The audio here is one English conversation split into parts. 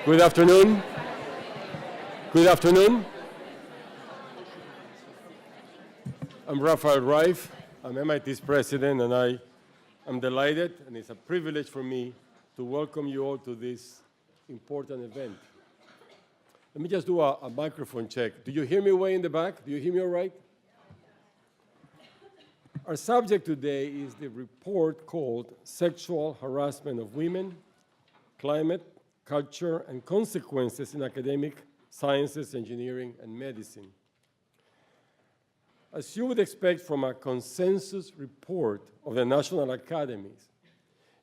Good afternoon. Good afternoon. I'm RAFAEL REIF. I'm MIT's president, and I am delighted, and it's a privilege for me to welcome you all to this important event. Let me just do a microphone check. Do you hear me way in the back? Do you hear me all right? Our subject today is the report called Sexual Harassment of Women, Climate, Culture, and Consequences in Academic Sciences, Engineering, and Medicine. As you would expect from a consensus report of the National Academies,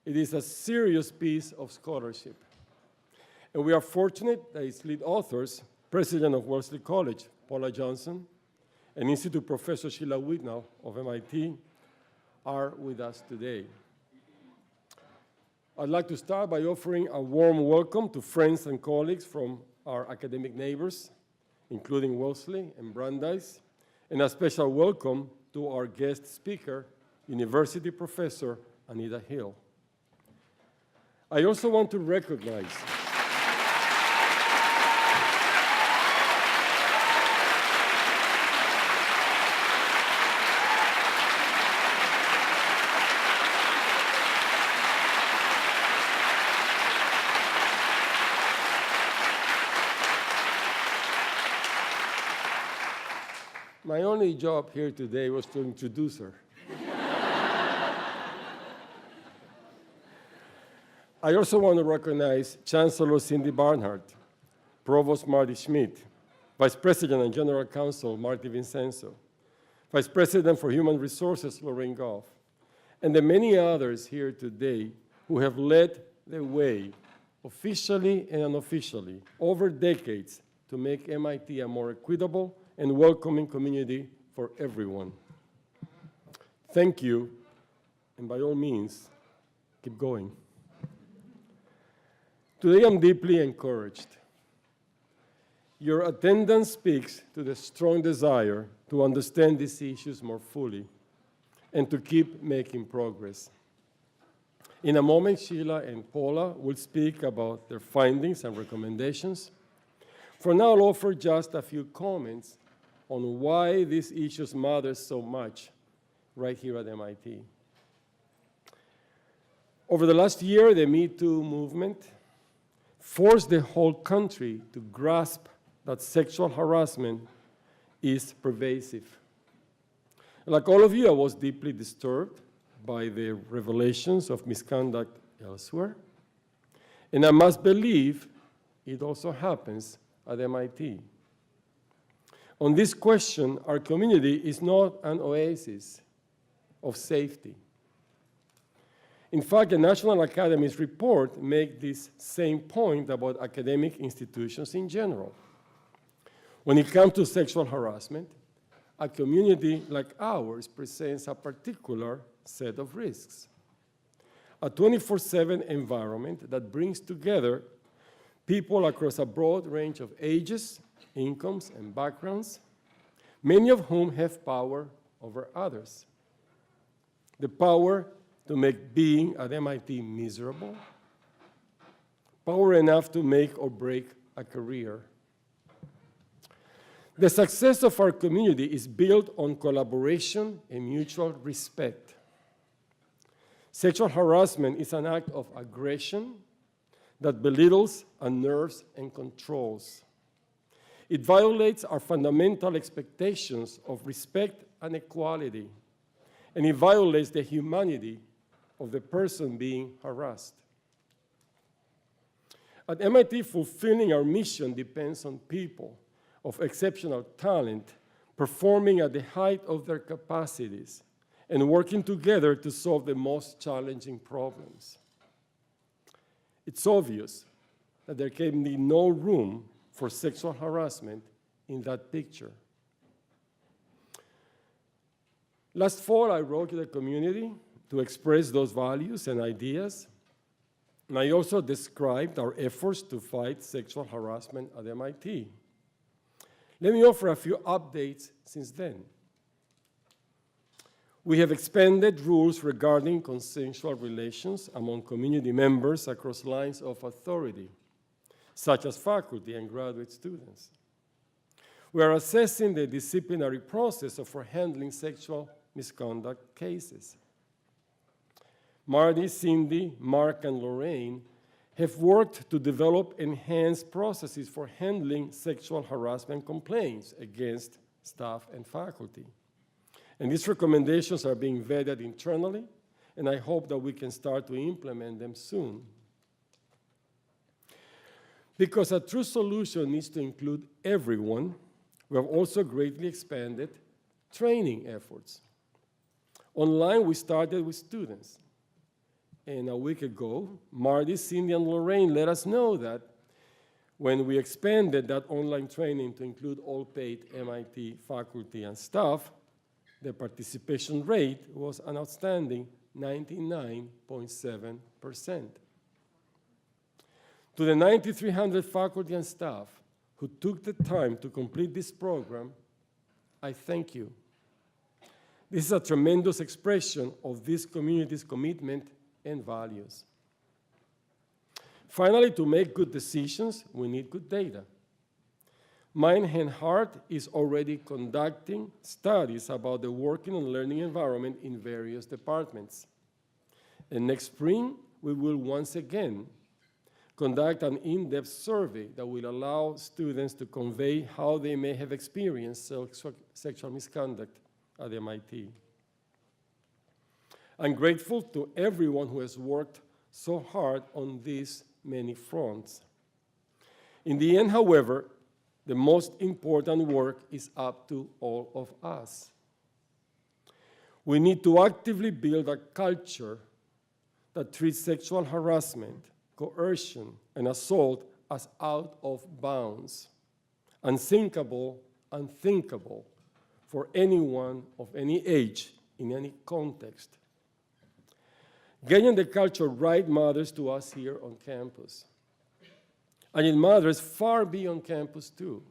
it is a serious piece of scholarship. And we are fortunate that its lead authors, President of Wellesley College, Paula Johnson, and Institute Professor SHEILA WIDNALL of MIT, are with us today. I'd like to start by offering a warm welcome to friends and colleagues from our academic neighbors, including Wellesley and Brandeis, and a special welcome to our guest speaker, University Professor Anita Hill. I also want to recognize my only job here today was to introduce her. I also want to recognize Chancellor Cindy Barnhart, Provost Marty Schmidt, Vice President and General Counsel Marty Vincenzo, Vice President for Human Resources Lorraine Goff, and the many others here today who have led the way, officially and unofficially, over decades to make MIT a more equitable and welcoming community for everyone. Thank you, and by all means, keep going. Today I'm deeply encouraged. Your attendance speaks to the strong desire to understand these issues more fully and to keep making progress. In a moment, SHEILA and Paula will speak about their findings and recommendations. For now, I'll offer just a few comments on why these issues matter so much right here at MIT. Over the last year, the Me Too movement forced the whole country to grasp that sexual harassment is pervasive. Like all of you, I was deeply disturbed by the revelations of misconduct elsewhere, and I must believe it also happens at MIT. On this question, our community is not an oasis of safety. In fact, the National Academies report makes this same point about academic institutions in general. When it comes to sexual harassment, a community like ours presents a particular set of risks. A 24/7 environment that brings together people across a broad range of ages, incomes, and backgrounds, many of whom have power over others. The power to make being at MIT miserable, power enough to make or break a career. The success of our community is built on collaboration and mutual respect. Sexual harassment is an act of aggression that belittles, unnerves, and controls. It violates our fundamental expectations of respect and equality, and it violates the humanity of the person being harassed. At MIT, fulfilling our mission depends on people of exceptional talent performing at the height of their capacities and working together to solve the most challenging problems. It's obvious that there can be no room for sexual harassment in that picture. Last fall, I wrote to the community to express those values and ideas, and I also described our efforts to fight sexual harassment at MIT. Let me offer a few updates since then. We have expanded rules regarding consensual relations among community members across lines of authority. such as faculty and graduate students. We are assessing the disciplinary process for handling sexual misconduct cases. Marty, Cindy, Mark, and Lorraine have worked to develop enhanced processes for handling sexual harassment complaints against staff and faculty. And these recommendations are being vetted internally, and I hope that we can start to implement them soon. Because a true solution needs to include everyone, we have also greatly expanded training efforts. Online, we started with students. And a week ago, Marty, Cindy, and Lorraine let us know that when we expanded that online training to include all paid MIT faculty and staff, the participation rate was an outstanding 99.7%. To the 9,300 faculty and staff who took the time to complete this program, I thank you. This is a tremendous expression of this community's commitment and values. Finally, to make good decisions, we need good data. Mind and Heart is already conducting studies about the working and learning environment in various departments. And next spring, we will once again conduct an in-depth survey that will allow students to convey how they may have experienced sexual misconduct at MIT. I'm grateful to everyone who has worked so hard on these many fronts. In the end, however, the most important work is up to all of us. We need to actively build a culture that treats sexual harassment, coercion, and assault as out of bounds, unthinkable for anyone of any age in any context. Getting the culture right matters to us here on campus. And it matters far beyond campus too,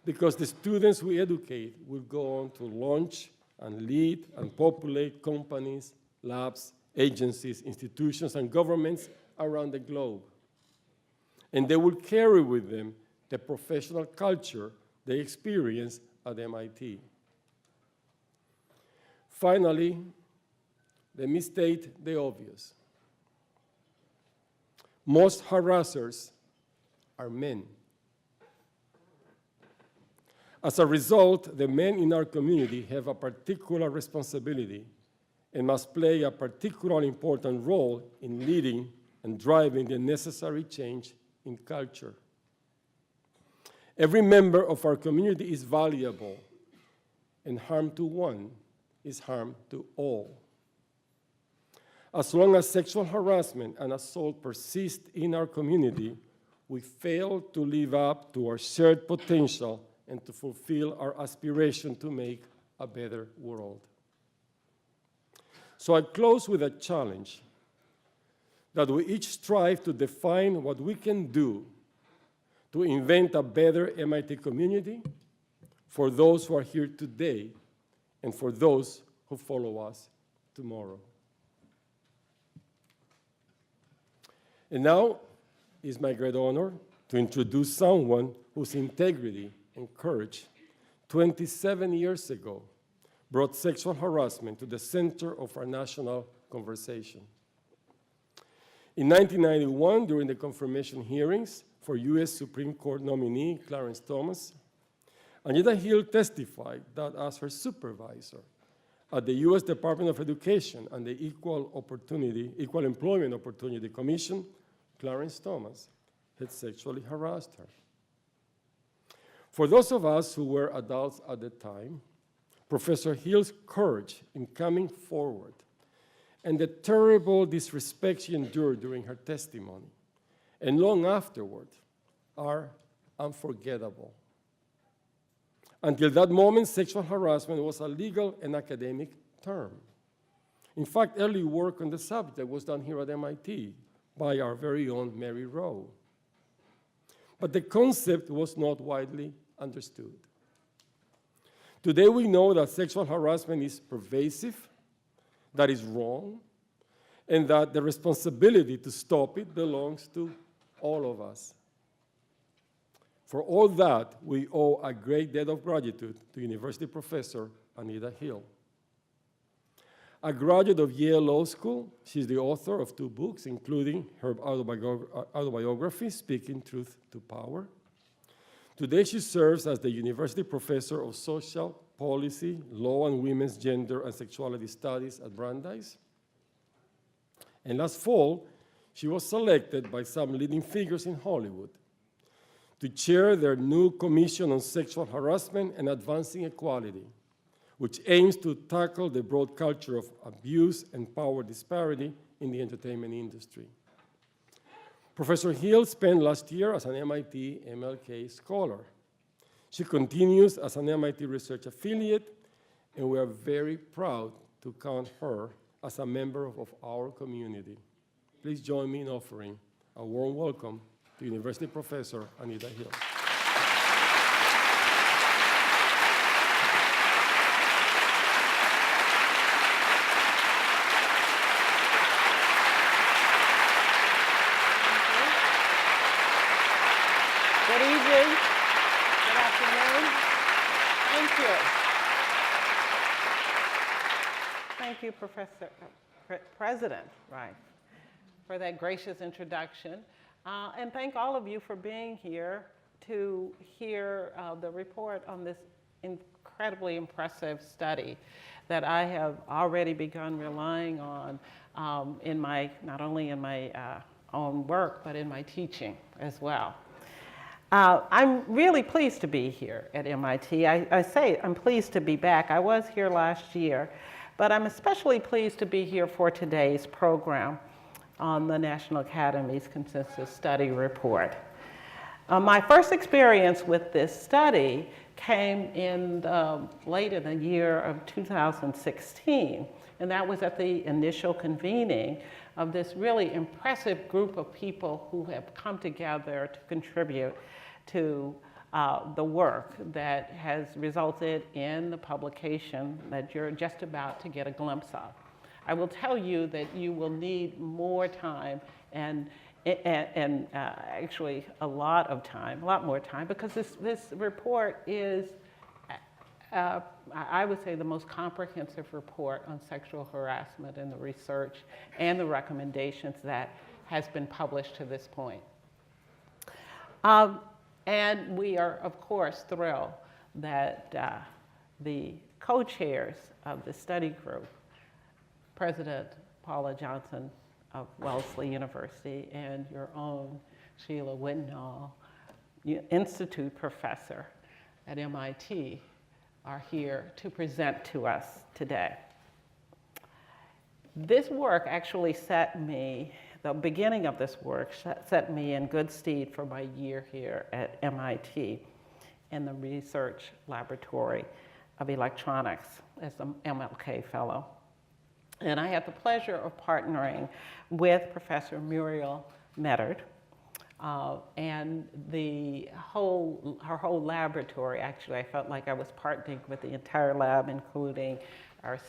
because the students we educate will go on to launch and lead and populate companies, labs, agencies, institutions, and governments around the globe. And they will carry with them the professional culture they experience at MIT. Finally, let me state the obvious. Most harassers are men. As a result, the men in our community have a particular responsibility and must play a particularly important role in leading and driving the necessary change in culture. Every member of our community is valuable, and harm to one is harm to all. As long as sexual harassment and assault persist in our community, we fail to live up to our shared potential and to fulfill our aspiration to make a better world. So I close with a challenge that we each strive to define what we can do to invent a better MIT community for those who are here today and for those who follow us tomorrow. And now it's my great honor to introduce someone whose integrity and courage 27 years ago brought sexual harassment to the center of our national conversation. In 1991, during the confirmation hearings for U.S. Supreme Court nominee Clarence Thomas, Anita Hill testified that as her supervisor at the U.S. Department of Education and the Equal Employment Opportunity Commission, Clarence Thomas had sexually harassed her. For those of us who were adults at the time, Professor Hill's courage in coming forward and the terrible disrespect she endured during her testimony and long afterward are unforgettable. Until that moment, sexual harassment was a legal and academic term. In fact, early work on the subject was done here at MIT by our very own Mary Rowe. But the concept was not widely understood. Today we know that sexual harassment is pervasive, that is wrong, and that the responsibility to stop it belongs to all of us. For all that, we owe a great debt of gratitude to University professor Anita Hill. A graduate of Yale Law School, she's the author of 2 books, including her autobiography, Speaking Truth to Power. Today, she serves as the University Professor of Social Policy, Law and Women's Gender and Sexuality Studies at Brandeis. And last fall, she was selected by some leading figures in Hollywood to chair their new Commission on Sexual Harassment and Advancing Equality, which aims to tackle the broad culture of abuse and power disparity in the entertainment industry. Professor Hill spent last year as an MIT MLK scholar. She continues as an MIT research affiliate, and we are very proud to count her as a member of our community. Please join me in offering a warm welcome to University Professor Anita Hill. Good evening, good afternoon. Thank you. Thank you, President Reif, for that gracious introduction. And thank all of you for being here to hear the report on this incredibly impressive study that I have already begun relying on in my, not only in my own work, but in my teaching as well. I'm really pleased to be here at MIT. I say I'm pleased to be back. I was here last year, but I'm especially pleased to be here for today's program on the National Academies Consensus Study Report. My first experience with this study came in late in the year of 2016, and that was at the initial convening of this really impressive group of people who have come together to contribute to the work that has resulted in the publication that you're just about to get a glimpse of. I will tell you that you will need more time and actually a lot more time, because this report is, I would say, the most comprehensive report on sexual harassment in the research and the recommendations that has been published to this point. And we are, of course, thrilled that the co-chairs of the study group, President Paula Johnson of Wellesley University and your own SHEILA WIDNALL, Institute Professor at MIT, are here to present to us today. This work actually the beginning of this work set me in good stead for my year here at MIT in the Research Laboratory of Electronics as an MLK Fellow. And I had the pleasure of partnering with Professor Muriel Mettert, and her whole laboratory. Actually, I felt like I was partnering with the entire lab, including our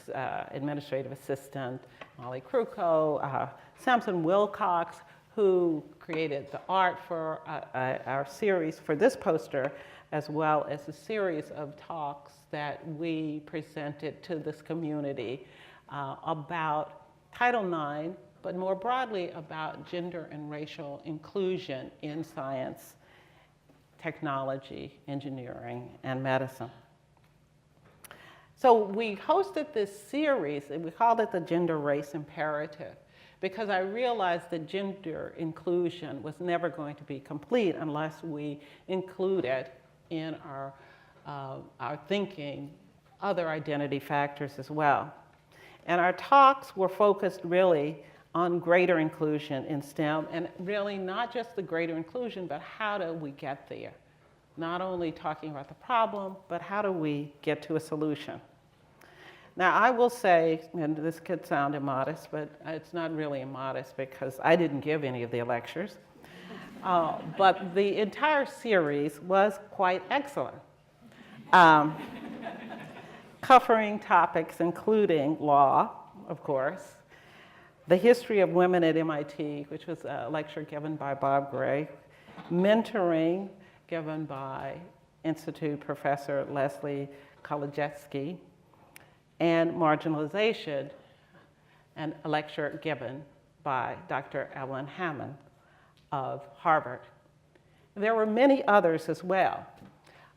administrative assistant, Molly Kruko, Samson Wilcox, who created the art for our series for this poster, as well as a series of talks that we presented to this community about Title IX, but more broadly about gender and racial inclusion in science, technology, engineering, and medicine. So we hosted this series, and we called it the Gender Race Imperative, because I realized that gender inclusion was never going to be complete unless we included in our thinking other identity factors as well. And our talks were focused really on greater inclusion in STEM, and really not just the greater inclusion, but how do we get there? Not only talking about the problem, but how do we get to a solution? Now, I will say, and this could sound immodest, but it's not really immodest because I didn't give any of the lectures. But the entire series was quite excellent, covering topics including law, of course, the history of women at MIT, which was a lecture given by Bob Gray, mentoring, given by Institute Professor Leslie Kolajewski, and Marginalization, and a lecture given by Dr. Evelyn Hammond of Harvard. There were many others as well.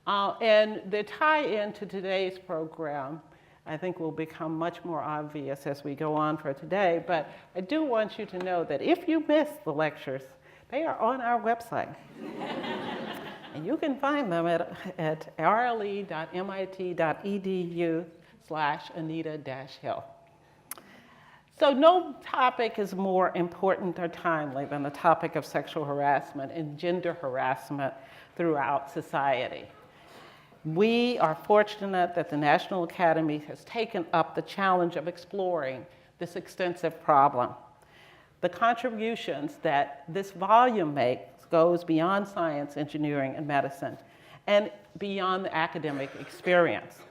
And the tie-in to today's program, I think, will become much more obvious as we go on for today. But I do want you to know that if you missed the lectures, they are on our website. And you can find them at rle.mit.edu/Anita-Hill. So no topic is more important or timely than the topic of sexual harassment and gender harassment throughout society. We are fortunate that the National Academy has taken up the challenge of exploring this extensive problem. The contributions that this volume makes goes beyond science, engineering, and medicine, and beyond the academic experience.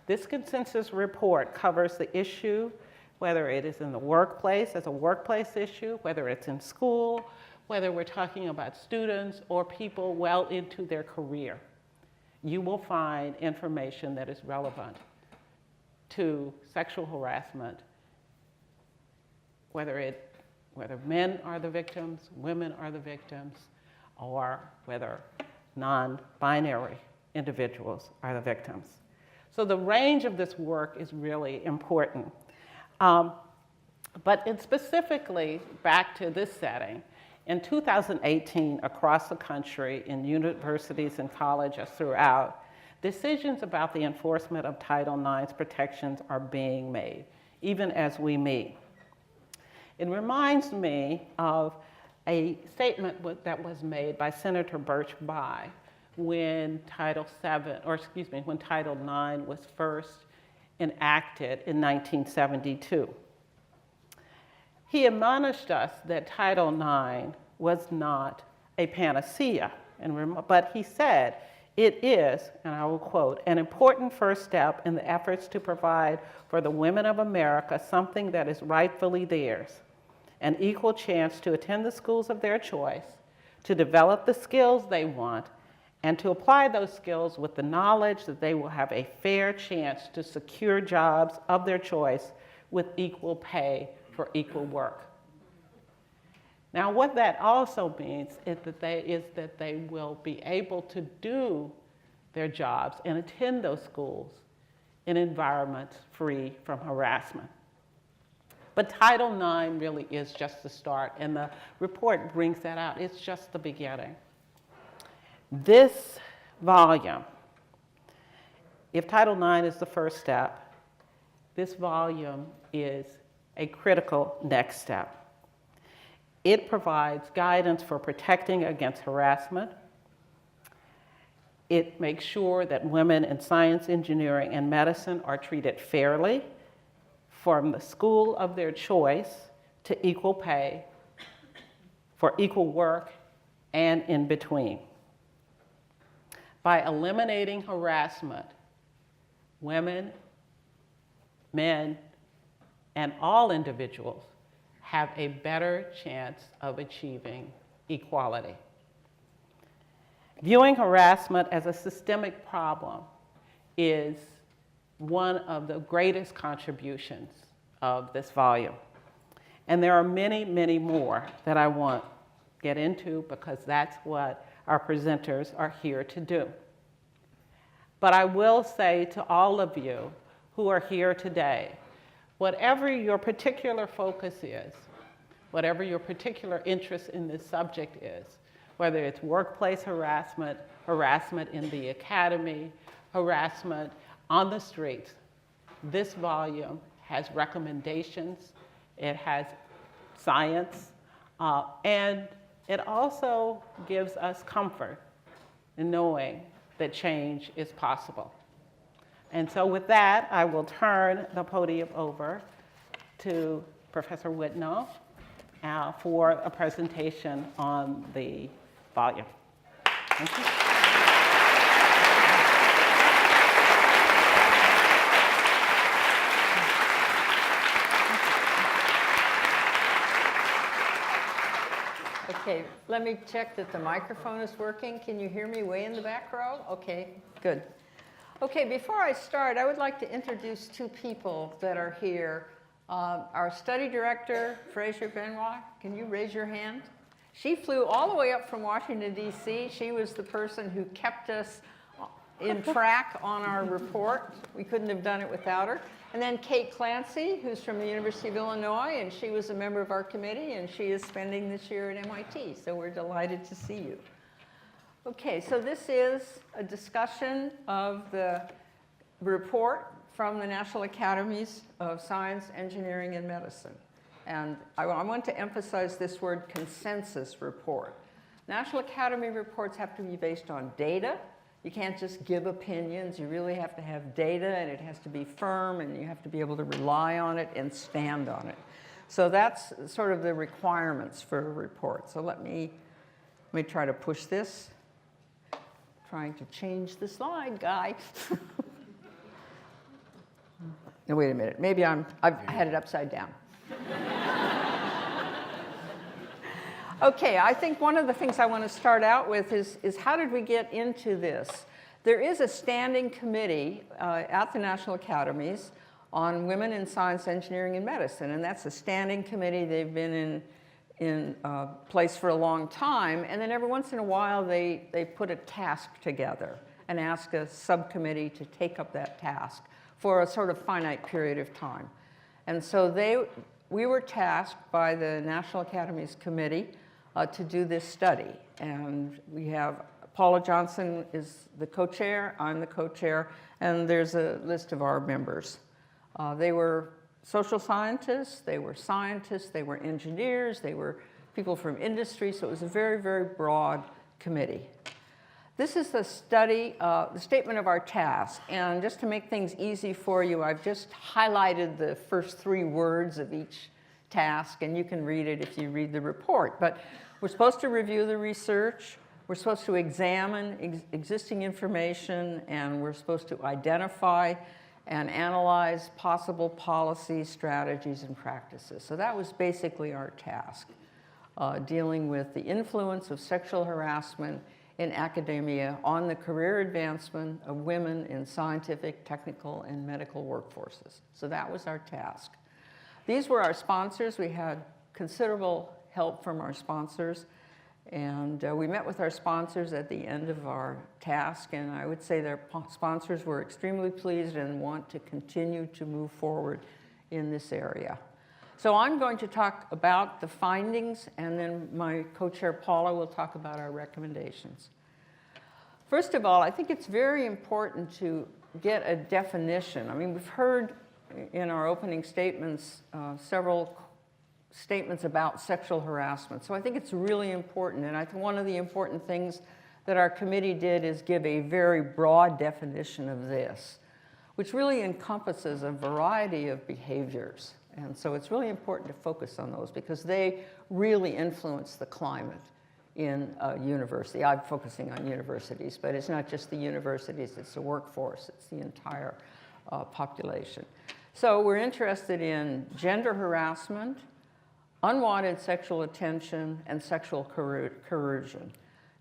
This consensus report covers the issue, whether it is in the workplace as a workplace issue, whether it's in school, whether we're talking about students or people well into their career. You will find information that is relevant to sexual harassment, whether men are the victims, women are the victims, or whether non-binary individuals are the victims. So the range of this work is really important. But specifically, back to this setting, in 2018, across the country, in universities and colleges throughout, decisions about the enforcement of Title IX's protections are being made, even as we meet. It reminds me of a statement that was made by Senator Birch Bayh when Title IX was first enacted in 1972. He admonished us that Title IX was not a panacea, but he said, "It is," and I will quote, "an important first step in the efforts to provide for the women of America something that is rightfully theirs, an equal chance to attend the schools of their choice, to develop the skills they want, and to apply those skills with the knowledge that they will have a fair chance to secure jobs of their choice with equal pay for equal work." Now, what that also means is that they will be able to do their jobs and attend those schools in environments free from harassment. But Title IX really is just the start, and the report brings that out. It's just the beginning. This volume, if Title IX is the first step, this volume is a critical next step. It provides guidance for protecting against harassment. It makes sure that women in science, engineering, and medicine are treated fairly from the school of their choice to equal pay for equal work and in between. By eliminating harassment, women, men, and all individuals have a better chance of achieving equality. Viewing harassment as a systemic problem is one of the greatest contributions of this volume. And there are many, many more that I won't get into because that's what our presenters are here to do. But I will say to all of you who are here today, whatever your particular focus is, whatever your particular interest in this subject is, whether it's workplace harassment, harassment in the academy, harassment on the streets, this volume has recommendations, it has science, and it also gives us comfort in knowing that change is possible. And so with that, I will turn the podium over to Professor Widnall for a presentation on the volume. Thank you. Okay, let me check that the microphone is working. Can you hear me way in the back row? Okay, good. Okay, before I start, I would like to introduce two people that are here. Our study director, Fraser Benoit, can you raise your hand? She flew all the way up from Washington, D.C. She was the person who kept us in track on our report. We couldn't have done it without her. And then Kate Clancy, who's from the University of Illinois, and she was a member of our committee, and she is spending this year at MIT, so we're delighted to see you. Okay, so this is a discussion of the report from the National Academies of Science, Engineering, and Medicine. And I want to emphasize this word consensus report. National Academy reports have to be based on data. You can't just give opinions. You really have to have data, and it has to be firm, and you have to be able to rely on it and stand on it. So that's sort of the requirements for a report. So let me try to push this. Trying to change the slide, guy. No, wait a minute. Maybe I've had it upside down. Okay, I think one of the things I want to start out with is how did we get into this? There is a standing committee at the National Academies on women in science, engineering, and medicine, and that's a standing committee. They've been in place for a long time, and then every once in a while they put a task together and ask a subcommittee to take up that task for a sort of finite period of time. And so we were tasked by the National Academies Committee to do this study. And we have Paula Johnson is the co-chair, I'm the co-chair, and there's a list of our members. They were social scientists, they were engineers, they were people from industry, so it was a very, very broad committee. This is the study, the statement of our task, and just to make things easy for you, I've just highlighted the first 3 words of each task, and you can read it if you read the report. But we're supposed to review the research, we're supposed to examine existing information, and we're supposed to identify and analyze possible policies, strategies, and practices. So that was basically our task, dealing with the influence of sexual harassment in academia on the career advancement of women in scientific, technical, and medical workforces. So that was our task. These were our sponsors. We had considerable help from our sponsors. And we met with our sponsors at the end of our task, and I would say their sponsors were extremely pleased and want to continue to move forward in this area. So I'm going to talk about the findings, and then my co-chair Paula will talk about our recommendations. First of all, I think it's very important to get a definition. I mean, we've heard in our opening statements several statements about sexual harassment. So I think it's really important, and I think one of the important things that our committee did is give a very broad definition of this, which really encompasses a variety of behaviors. And so it's really important to focus on those because they really influence the climate in a university. I'm focusing on universities, but it's not just the universities, it's the workforce, it's the entire population. So we're interested in gender harassment, unwanted sexual attention, and sexual coercion.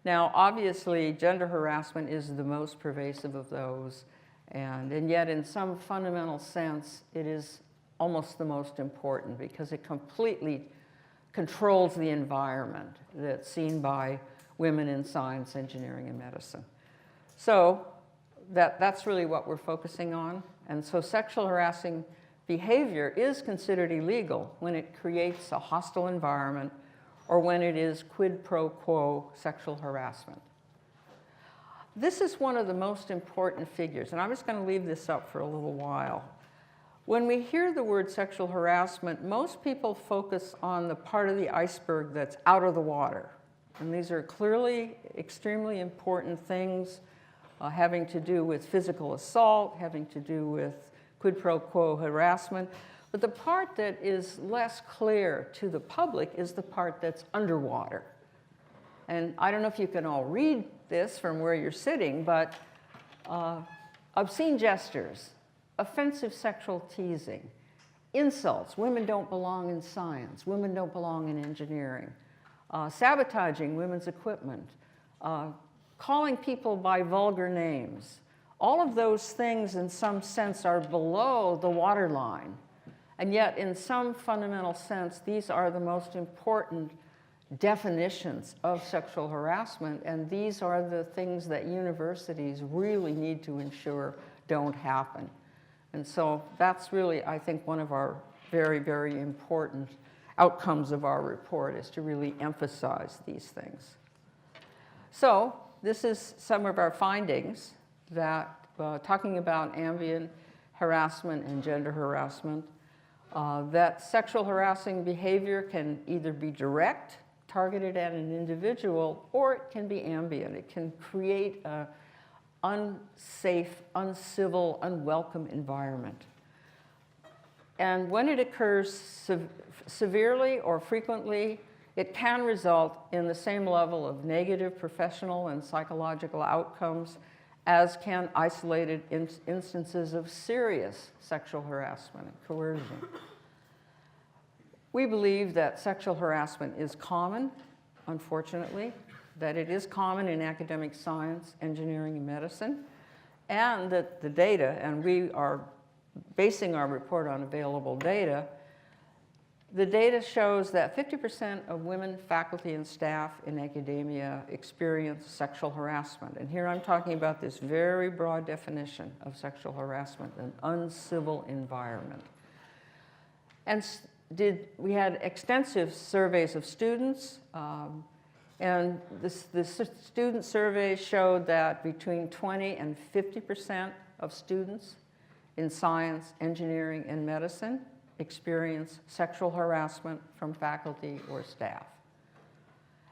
Now, obviously, gender harassment is the most pervasive of those, and yet in some fundamental sense, it is almost the most important because it completely controls the environment that's seen by women in science, engineering, and medicine. So that's really what we're focusing on. And so sexual harassing behavior is considered illegal when it creates a hostile environment or when it is quid pro quo sexual harassment. This is one of the most important figures, and I'm just going to leave this up for a little while. When we hear the word sexual harassment, most people focus on the part of the iceberg that's out of the water. And these are clearly extremely important things having to do with physical assault, having to do with quid pro quo harassment. But the part that is less clear to the public is the part that's underwater. And I don't know if you can all read this from where you're sitting, but obscene gestures, offensive sexual teasing, insults, women don't belong in science, women don't belong in engineering, sabotaging women's equipment, calling people by vulgar names. All of those things, in some sense, are below the waterline. And yet, in some fundamental sense, these are the most important definitions of sexual harassment, and these are the things that universities really need to ensure don't happen. And so that's really, I think, one of our very, very important outcomes of our report, is to really emphasize these things. So this is some of our findings that, talking about ambient harassment and gender harassment, that sexual harassing behavior can either be direct, targeted at an individual, or it can be ambient. It can create an unsafe, uncivil, unwelcome environment. And when it occurs severely or frequently, it can result in the same level of negative professional and psychological outcomes as can isolated instances of serious sexual harassment and coercion. We believe that sexual harassment is common, unfortunately, that it is common in academic science, engineering, and medicine, and that the data, and we are basing our report on available data, the data shows that 50% of women faculty and staff in academia experience sexual harassment. And here I'm talking about this very broad definition of sexual harassment, an uncivil environment. And we had extensive surveys of students, and the student survey showed that between 20 and 50% of students in science, engineering, and medicine experience sexual harassment from faculty or staff.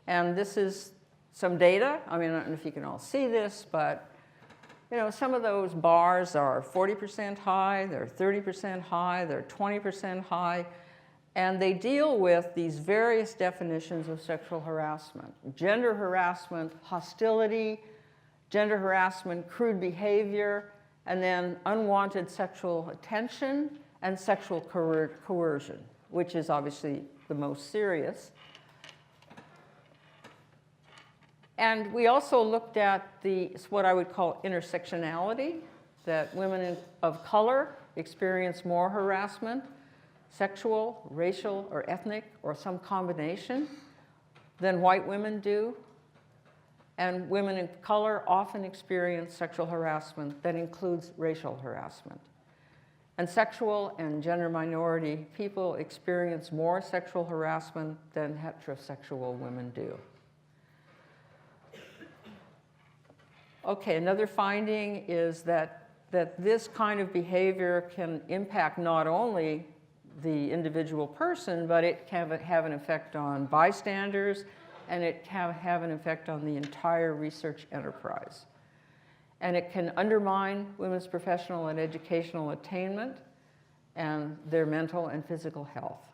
And this is some data. I mean, I don't know if you can all see this, but you know, some of those bars are 40% high, they're 30% high, they're 20% high, and they deal with these various definitions of sexual harassment: gender harassment, hostility, gender harassment, crude behavior, and then unwanted sexual attention and sexual coercion, which is obviously the most serious. And we also looked at what I would call intersectionality, that women of color experience more harassment, sexual, racial, or ethnic, or some combination, than white women do. And women of color often experience sexual harassment that includes racial harassment. And sexual and gender minority people experience more sexual harassment than heterosexual women do. Okay, another finding is that this kind of behavior can impact not only the individual person, but it can have an effect on bystanders, and it can have an effect on the entire research enterprise. And it can undermine women's professional and educational attainment and their mental and physical health.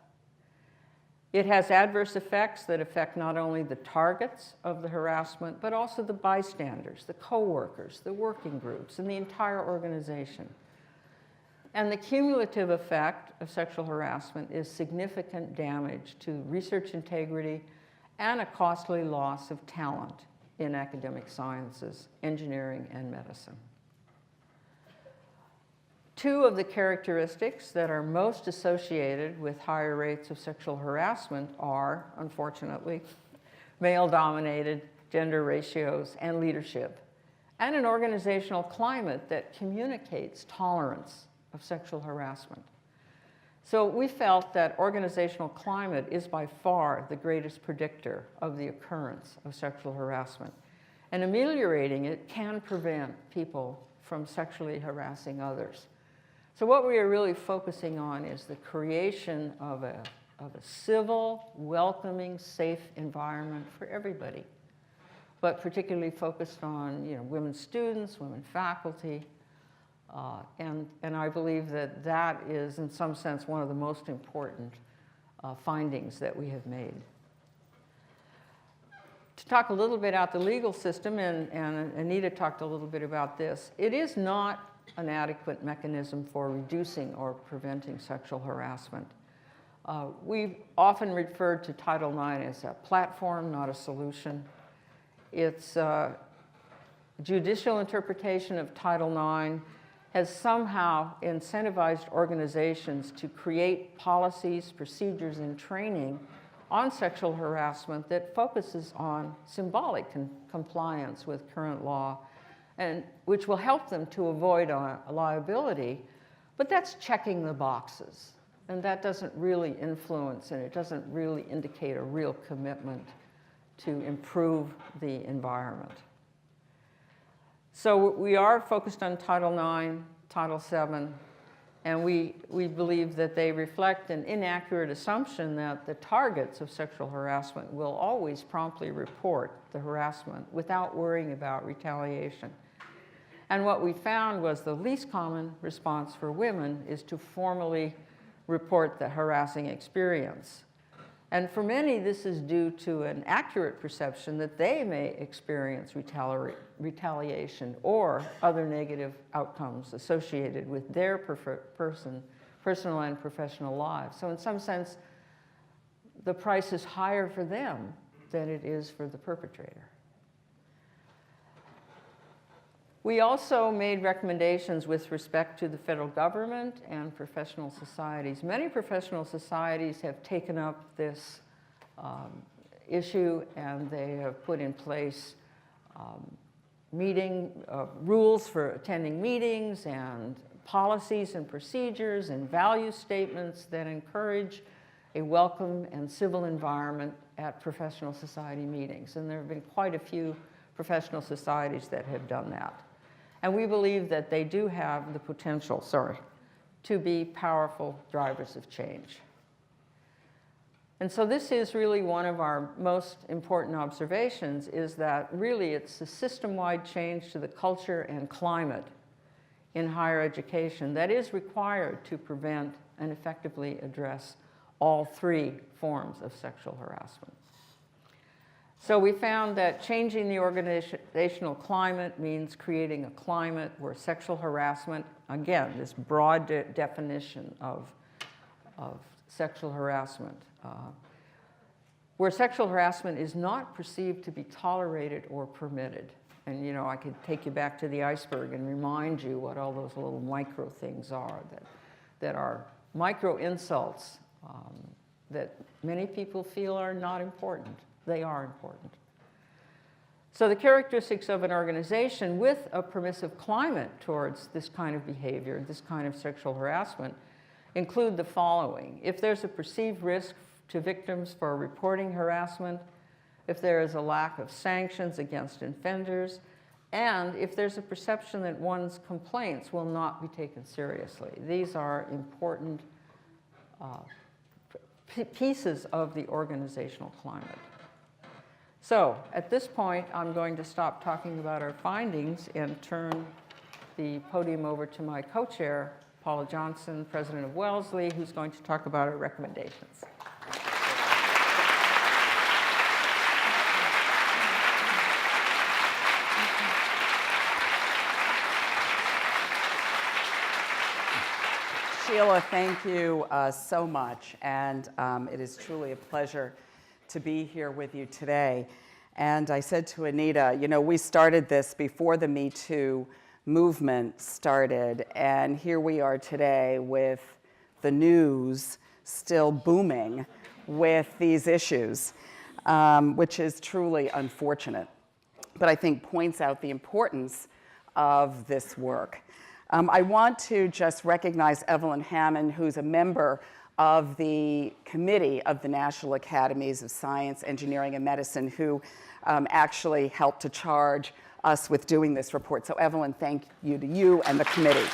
It has adverse effects that affect not only the targets of the harassment, but also the bystanders, the co-workers, the working groups, and the entire organization. And the cumulative effect of sexual harassment is significant damage to research integrity and a costly loss of talent in academic sciences, engineering, and medicine. Two of the characteristics that are most associated with higher rates of sexual harassment are, unfortunately, male-dominated gender ratios and leadership, and an organizational climate that communicates tolerance of sexual harassment. So we felt that organizational climate is by far the greatest predictor of the occurrence of sexual harassment. And ameliorating it can prevent people from sexually harassing others. So what we are really focusing on is the creation of a civil, welcoming, safe environment for everybody, but particularly focused on women students, women faculty, and I believe that that is, in some sense, one of the most important findings that we have made. To talk a little bit about the legal system, and Anita talked a little bit about this, it is not an adequate mechanism for reducing or preventing sexual harassment. We've often referred to Title IX as a platform, not a solution. Its judicial interpretation of Title IX has somehow incentivized organizations to create policies, procedures, and training on sexual harassment that focuses on symbolic compliance with current law, and which will help them to avoid liability. But that's checking the boxes, and that doesn't really influence, and it doesn't really indicate a real commitment to improve the environment. So we are focused on Title IX, Title VII, and we believe that they reflect an inaccurate assumption that the targets of sexual harassment will always promptly report the harassment without worrying about retaliation. And what we found was the least common response for women is to formally report the harassing experience. And for many, this is due to an accurate perception that they may experience retaliation or other negative outcomes associated with their personal and professional lives. So in some sense, the price is higher for them than it is for the perpetrator. We also made recommendations with respect to the federal government and professional societies. Many professional societies have taken up this issue, and they have put in place rules for attending meetings and policies and procedures and value statements that encourage a welcome and civil environment at professional society meetings. And there have been quite a few professional societies that have done that. And we believe that they do have the potential, to be powerful drivers of change. And so this is really one of our most important observations, is that really it's a system-wide change to the culture and climate in higher education that is required to prevent and effectively address all three forms of sexual harassment. So we found that changing the organizational climate means creating a climate where sexual harassment, again, this broad definition of sexual harassment, where sexual harassment is not perceived to be tolerated or permitted. And you know, I could take you back to the iceberg and remind you what all those little micro things are that are micro insults that many people feel are not important. They are important. So the characteristics of an organization with a permissive climate towards this kind of behavior, this kind of sexual harassment, include the following. If there's a perceived risk to victims for reporting harassment, if there is a lack of sanctions against offenders, and if there's a perception that one's complaints will not be taken seriously. These are important pieces of the organizational climate. So at this point, I'm going to stop talking about our findings and turn the podium over to my co-chair, Paula Johnson, president of Wellesley, who's going to talk about our recommendations. Sheila, thank you so much, and it is truly a pleasure to be here with you today. And I said to Anita, you know, we started this before the Me Too movement started, and here we are today with the news still booming with these issues, which is truly unfortunate, but I think points out the importance of this work. I want to just recognize Evelyn Hammond, who's a member of the committee of the National Academies of Science, Engineering, and Medicine, who actually helped to charge us with doing this report. So Evelyn, thank you to you and the committee.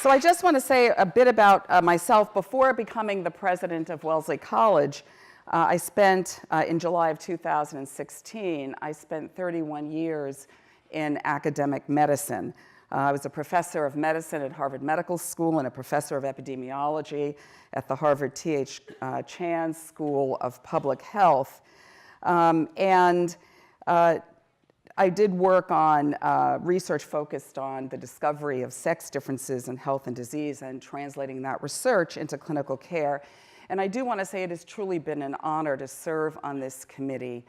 So I just want to say a bit about myself. Before becoming the president of Wellesley College, I spent, in July of 2016, I spent 31 years in academic medicine. I was a professor of medicine at Harvard Medical School and a professor of epidemiology at the Harvard T.H. Chan School of Public Health. I did work on research focused on the discovery of sex differences in health and disease and translating that research into clinical care. And I do want to say it has truly been an honor to serve on this committee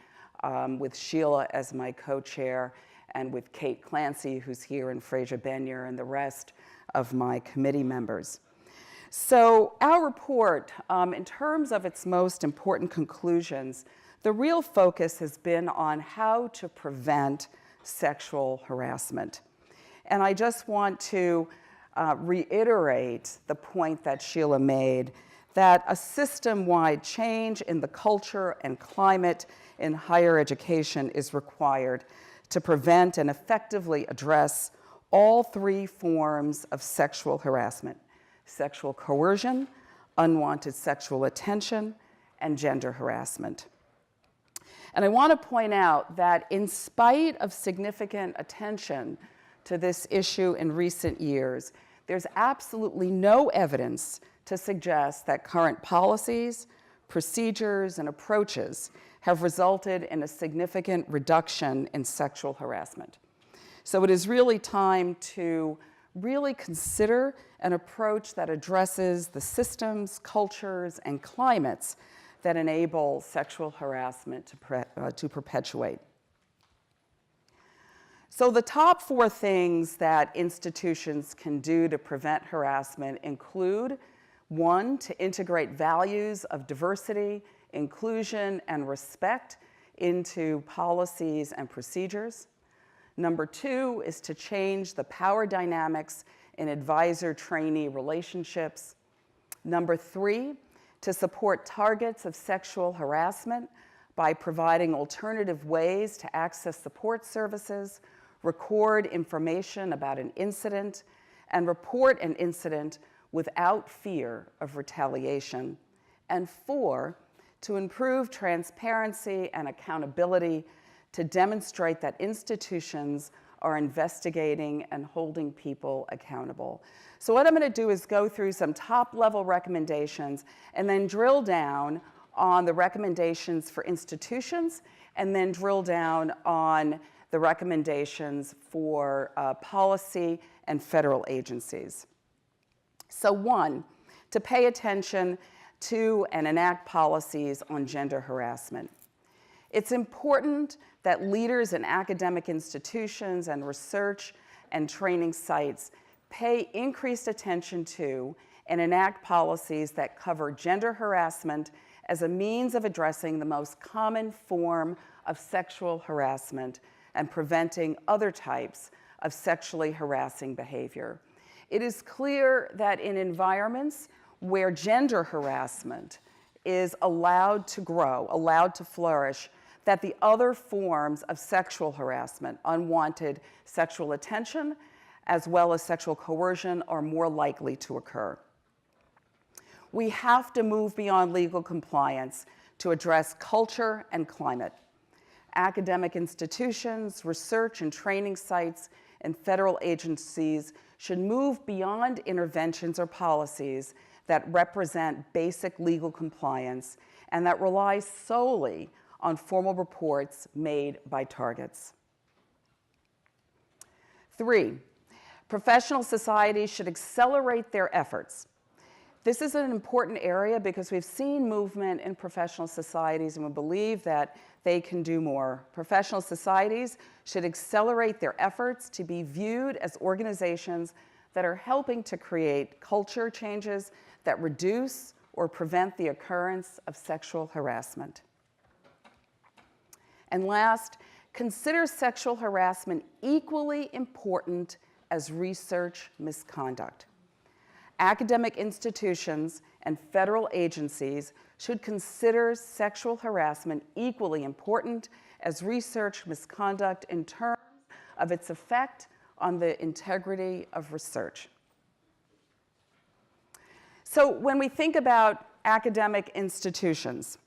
with SHEILA as my co-chair and with Kate Clancy, who's here, and Fraser Benyer, and the rest of my committee members. So our report, in terms of its most important conclusions, the real focus has been on how to prevent sexual harassment. And I just want to reiterate the point that SHEILA made, that a system-wide change in the culture and climate in higher education is required to prevent and effectively address all three forms of sexual harassment: sexual coercion, unwanted sexual attention, and gender harassment. And I want to point out that in spite of significant attention to this issue in recent years, there's absolutely no evidence to suggest that current policies, procedures, and approaches have resulted in a significant reduction in sexual harassment. So it is really time to really consider an approach that addresses the systems, cultures, and climates that enable sexual harassment to perpetuate. So the top 4 things that institutions can do to prevent harassment include: 1, to integrate values of diversity, inclusion, and respect into policies and procedures. Number 2 is to change the power dynamics in advisor-trainee relationships. Number 3, to support targets of sexual harassment by providing alternative ways to access support services, record information about an incident, and report an incident without fear of retaliation. And 4, to improve transparency and accountability to demonstrate that institutions are investigating and holding people accountable. So what I'm going to do is go through some top-level recommendations and then drill down on the recommendations for institutions, and then drill down on the recommendations for policy and federal agencies. So 1, to pay attention to and enact policies on gender harassment. It's important that leaders in academic institutions and research and training sites pay increased attention to and enact policies that cover gender harassment as a means of addressing the most common form of sexual harassment and preventing other types of sexually harassing behavior. It is clear that in environments where gender harassment is allowed to grow, allowed to flourish, that the other forms of sexual harassment, unwanted sexual attention, as well as sexual coercion, are more likely to occur. We have to move beyond legal compliance to address culture and climate. Academic institutions, research and training sites, and federal agencies should move beyond interventions or policies that represent basic legal compliance and that rely solely on formal reports made by targets. 3, professional societies should accelerate their efforts. This is an important area because we've seen movement in professional societies and we believe that they can do more. Professional societies should accelerate their efforts to be viewed as organizations that are helping to create culture changes that reduce or prevent the occurrence of sexual harassment. And last, consider sexual harassment equally important as research misconduct. Academic institutions and federal agencies should consider sexual harassment equally important as research misconduct in terms of its effect on the integrity of research. So when we think about academic institutions,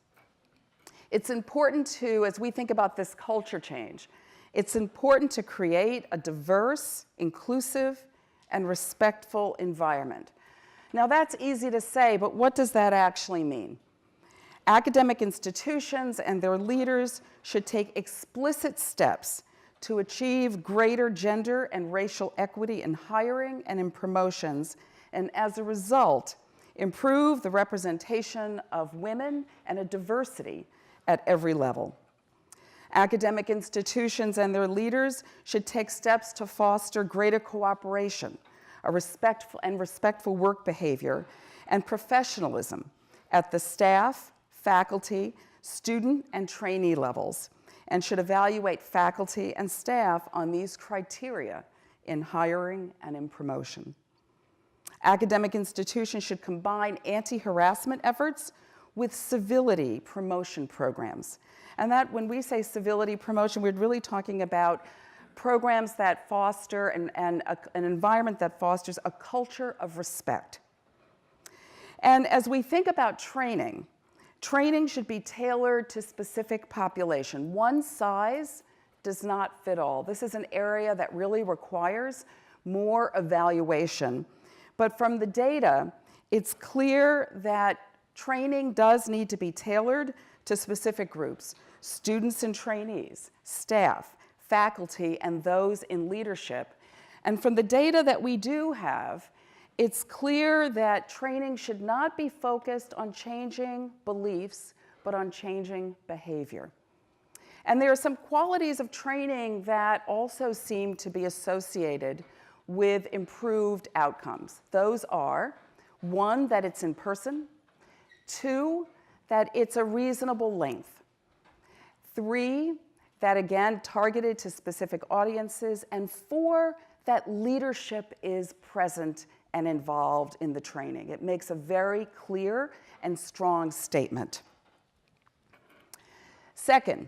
it's important to, as we think about this culture change, it's important to create a diverse, inclusive, and respectful environment. Now that's easy to say, but what does that actually mean? Academic institutions and their leaders should take explicit steps to achieve greater gender and racial equity in hiring and in promotions, and as a result, improve the representation of women and a diversity at every level. Academic institutions and their leaders should take steps to foster greater cooperation, a respectful work behavior, and professionalism at the staff, faculty, student, and trainee levels, and should evaluate faculty and staff on these criteria in hiring and in promotion. Academic institutions should combine anti-harassment efforts with civility promotion programs. And that, when we say civility promotion, we're really talking about programs that foster an environment that fosters a culture of respect. And as we think about training, training should be tailored to specific population. One size does not fit all. This is an area that really requires more evaluation. But from the data, it's clear that training does need to be tailored to specific groups: students and trainees, staff, faculty, and those in leadership. And from the data that we do have, it's clear that training should not be focused on changing beliefs, but on changing behavior. And there are some qualities of training that also seem to be associated with improved outcomes. Those are, 1, that it's in person; 2, that it's a reasonable length; 3, that again, targeted to specific audiences; and 4, that leadership is present and involved in the training. It makes a very clear and strong statement. Second,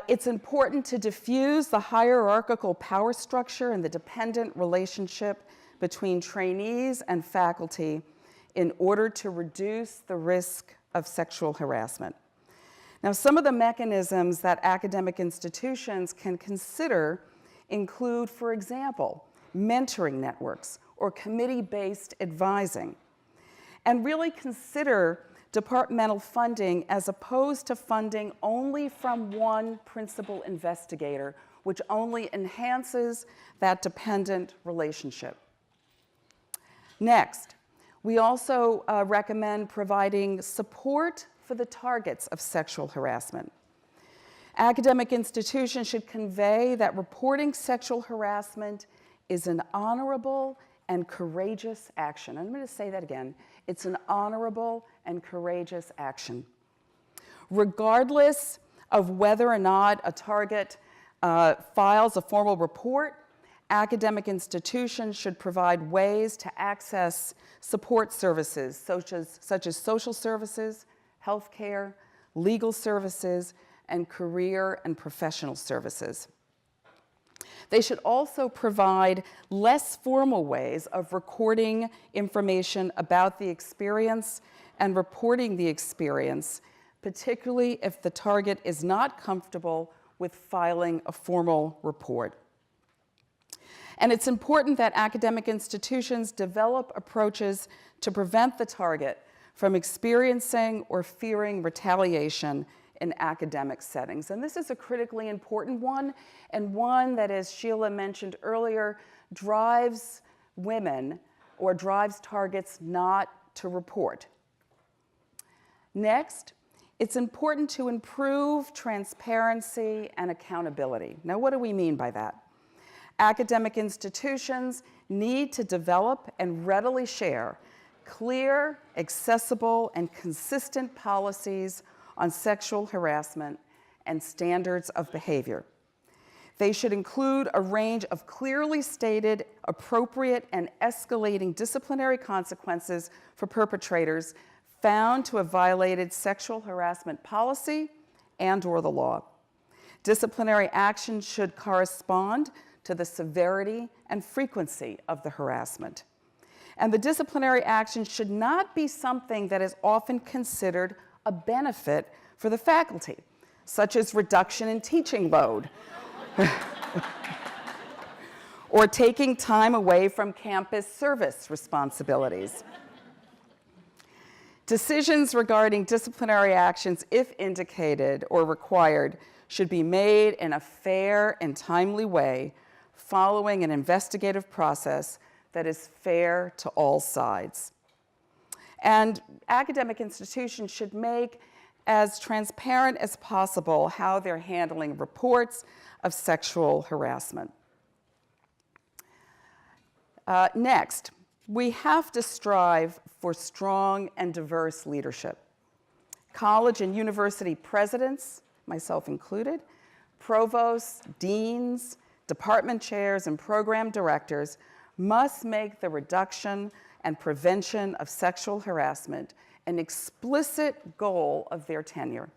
it's important to diffuse the hierarchical power structure and the dependent relationship between trainees and faculty in order to reduce the risk of sexual harassment. Now, some of the mechanisms that academic institutions can consider include, for example, mentoring networks or committee-based advising, and really consider departmental funding as opposed to funding only from one principal investigator, which only enhances that dependent relationship. Next, we also recommend providing support for the targets of sexual harassment. Academic institutions should convey that reporting sexual harassment is an honorable and courageous action. I'm going to say that again. It's an honorable and courageous action. Regardless of whether or not a target files a formal report, academic institutions should provide ways to access support services such as social services, healthcare, legal services, and career and professional services. They should also provide less formal ways of recording information about the experience and reporting the experience, particularly if the target is not comfortable with filing a formal report. And it's important that academic institutions develop approaches to prevent the target from experiencing or fearing retaliation in academic settings. And this is a critically important one, and one that, as SHEILA mentioned earlier, drives women or drives targets not to report. Next, it's important to improve transparency and accountability. Now, what do we mean by that? Academic institutions need to develop and readily share clear, accessible, and consistent policies on sexual harassment and standards of behavior. They should include a range of clearly stated, appropriate, and escalating disciplinary consequences for perpetrators found to have violated sexual harassment policy and/or the law. Disciplinary action should correspond to the severity and frequency of the harassment. And the disciplinary action should not be something that is often considered a benefit for the faculty, such as reduction in teaching load, or taking time away from campus service responsibilities. Decisions regarding disciplinary actions, if indicated or required, should be made in a fair and timely way, following an investigative process that is fair to all sides. And academic institutions should make as transparent as possible how they're handling reports of sexual harassment. Next, we have to strive for strong and diverse leadership. College and university presidents, myself included, provosts, deans, department chairs, and program directors must make the reduction and prevention of sexual harassment an explicit goal of their tenure.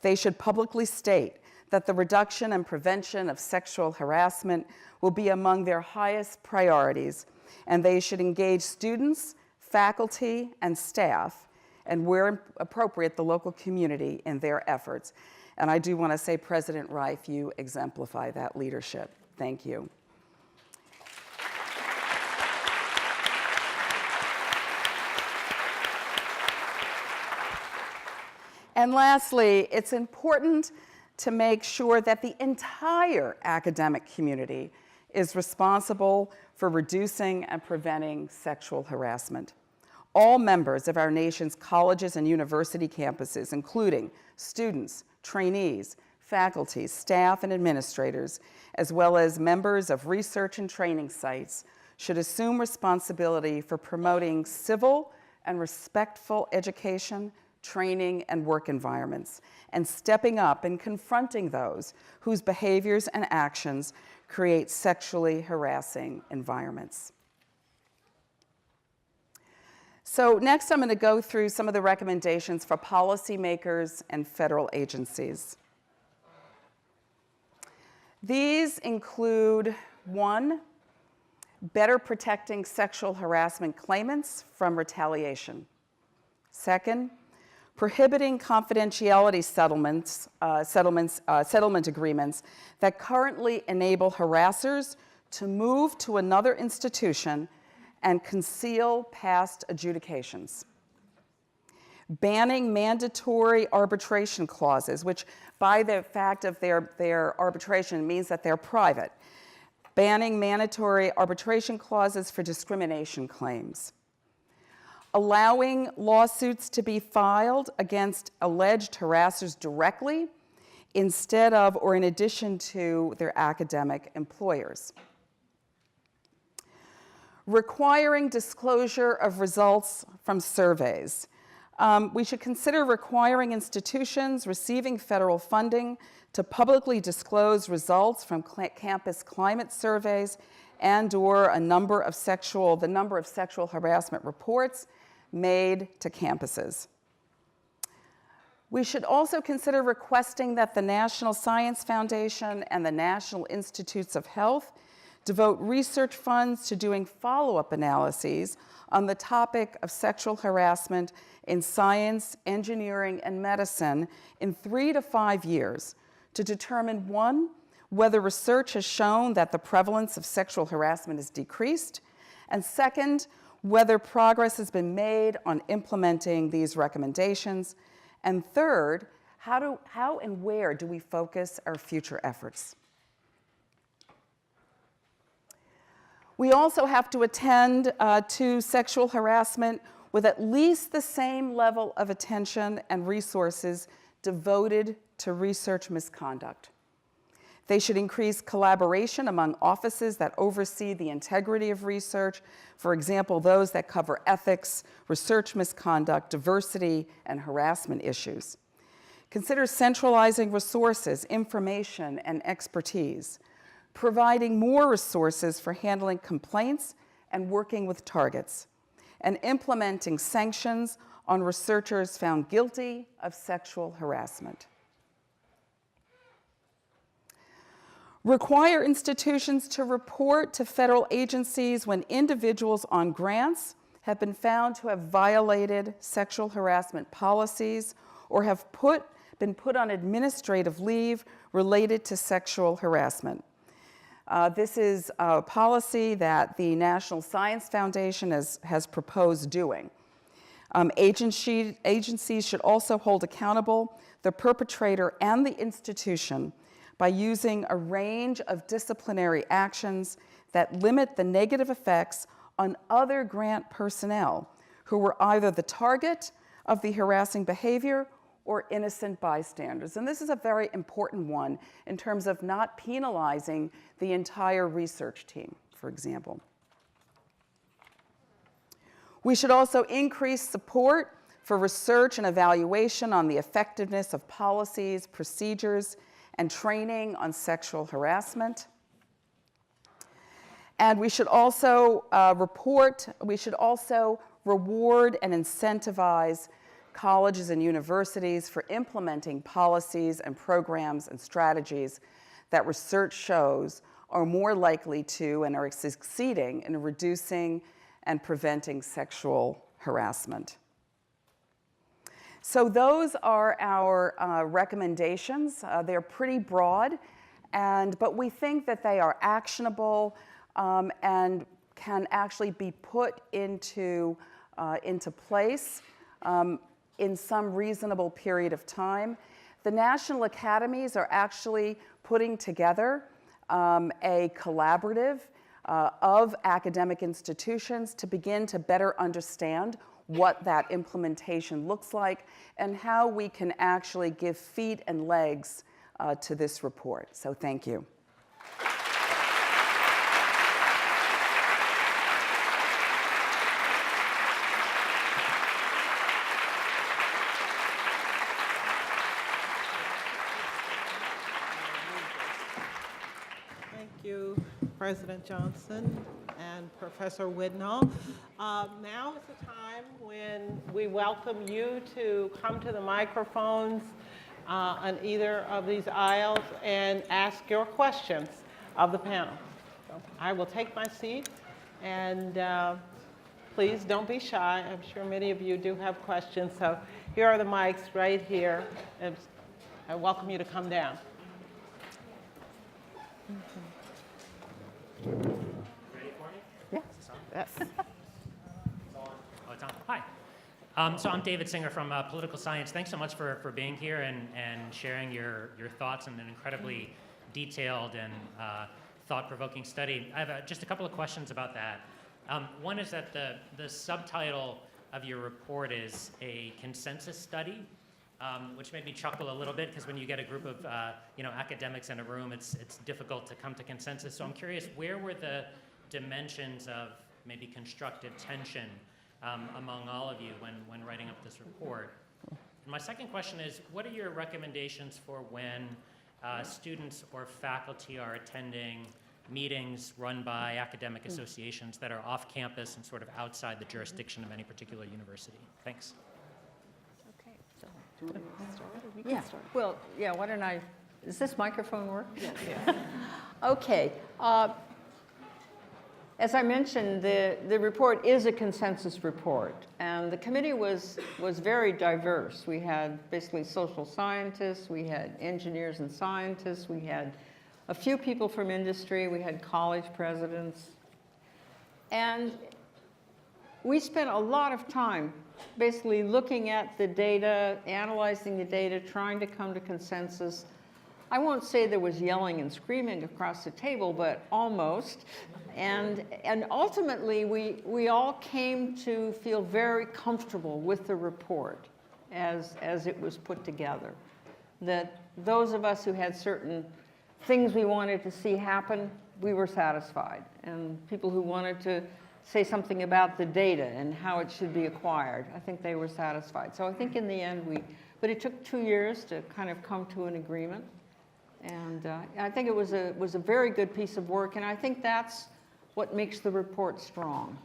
They should publicly state that the reduction and prevention of sexual harassment will be among their highest priorities, and they should engage students, faculty, and staff, and where appropriate, the local community in their efforts. And I do want to say, President REIF, you exemplify that leadership. Thank you. And lastly, it's important to make sure that the entire academic community is responsible for reducing and preventing sexual harassment. All members of our nation's colleges and university campuses, including students, trainees, faculty, staff, and administrators, as well as members of research and training sites, should assume responsibility for promoting civil and respectful education, training, and work environments, and stepping up and confronting those whose behaviors and actions create sexually harassing environments. So next I'm going to go through some of the recommendations for policymakers and federal agencies. These include, 1, better protecting sexual harassment claimants from retaliation. 2nd, prohibiting confidentiality settlement agreements that currently enable harassers to move to another institution and conceal past adjudications. Banning mandatory arbitration clauses, which by the fact of their arbitration means that they're private. Banning mandatory arbitration clauses for discrimination claims. Allowing lawsuits to be filed against alleged harassers directly instead of or in addition to their academic employers. Requiring disclosure of results from surveys. We should consider requiring institutions receiving federal funding to publicly disclose results from campus climate surveys and/or the number of sexual harassment reports made to campuses. We should also consider requesting that the National Science Foundation and the National Institutes of Health devote research funds to doing follow-up analyses on the topic of sexual harassment in science, engineering, and medicine in 3 to 5 years to determine, 1, whether research has shown that the prevalence of sexual harassment is decreased, and 2nd, whether progress has been made on implementing these recommendations, and 3rd, how and where do we focus our future efforts? We also have to attend to sexual harassment with at least the same level of attention and resources devoted to research misconduct. They should increase collaboration among offices that oversee the integrity of research, for example, those that cover ethics, research misconduct, diversity, and harassment issues. Consider centralizing resources, information, and expertise, providing more resources for handling complaints and working with targets, and implementing sanctions on researchers found guilty of sexual harassment. Require institutions to report to federal agencies when individuals on grants have been found to have violated sexual harassment policies or have been put on administrative leave related to sexual harassment. This is a policy that the National Science Foundation has proposed doing. Agencies should also hold accountable the perpetrator and the institution by using a range of disciplinary actions that limit the negative effects on other grant personnel who were either the target of the harassing behavior or innocent bystanders. And this is a very important one in terms of not penalizing the entire research team, for example. We should also increase support for research and evaluation on the effectiveness of policies, procedures, and training on sexual harassment. And we should also reward and incentivize colleges and universities for implementing policies and programs and strategies that research shows are more likely to and are succeeding in reducing and preventing sexual harassment. So those are our recommendations. They're pretty broad, but we think that they are actionable and can actually be put into place in some reasonable period of time. The National Academies are actually putting together a collaborative of academic institutions to begin to better understand what that implementation looks like and how we can actually give feet and legs to this report. So thank you. Thank you, President Johnson and Professor Widnall. Now is the time when we welcome you to come to the microphones on either of these aisles and ask your questions of the panel. So I will take my seat, and please don't be shy. I'm sure many of you do have questions. So here are the mics right here. And I welcome you to come down. Ready for me? Yes. Yes. Oh, it's on. Hi. So I'm David Singer from Political Science. Thanks so much for being here and sharing your thoughts on an incredibly detailed and thought-provoking study. I have just a couple of questions about that. One is that the subtitle of your report is a consensus study, which made me chuckle a little bit because when you get a group of academics in a room, it's difficult to come to consensus. So I'm curious, where were the dimensions of maybe constructive tension among all of you when writing up this report? And my second question is, what are your recommendations for when students or faculty are attending meetings run by academic associations that are off campus and sort of outside the jurisdiction of any particular university? Thanks. Okay. So, do you want to start? We can start. Well, yeah, why don't I, does this microphone work? Yes. Okay. As I mentioned, the report is a consensus report, and the committee was very diverse. We had basically social scientists, we had engineers and scientists, we had a few people from industry, we had college presidents, and we spent a lot of time basically looking at the data, analyzing the data, trying to come to consensus. I won't say there was yelling and screaming across the table, but almost. And ultimately, we all came to feel very comfortable with the report as it was put together. That those of us who had certain things we wanted to see happen, we were satisfied. And people who wanted to say something about the data and how it should be acquired, I think they were satisfied. So I think in the end, but it took 2 years to kind of come to an agreement. And I think it was a very good piece of work, and I think that's what makes the report strong,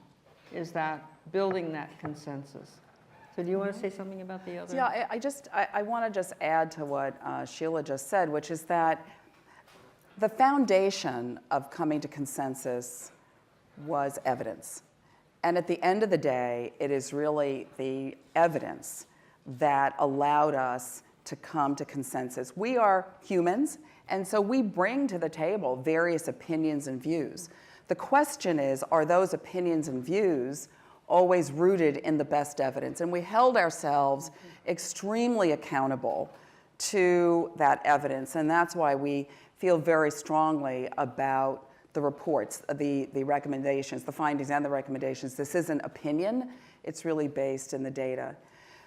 is that building that consensus. So do you want to say something about the other? Yeah, I want to just add to what SHEILA just said, which is that the foundation of coming to consensus was evidence. And at the end of the day, it is really the evidence that allowed us to come to consensus. We are humans, and so we bring to the table various opinions and views. The question is, are those opinions and views always rooted in the best evidence. And we held ourselves extremely accountable to that evidence. And that's why we feel very strongly about the reports, the recommendations, the findings and the recommendations. This isn't opinion, it's really based in the data.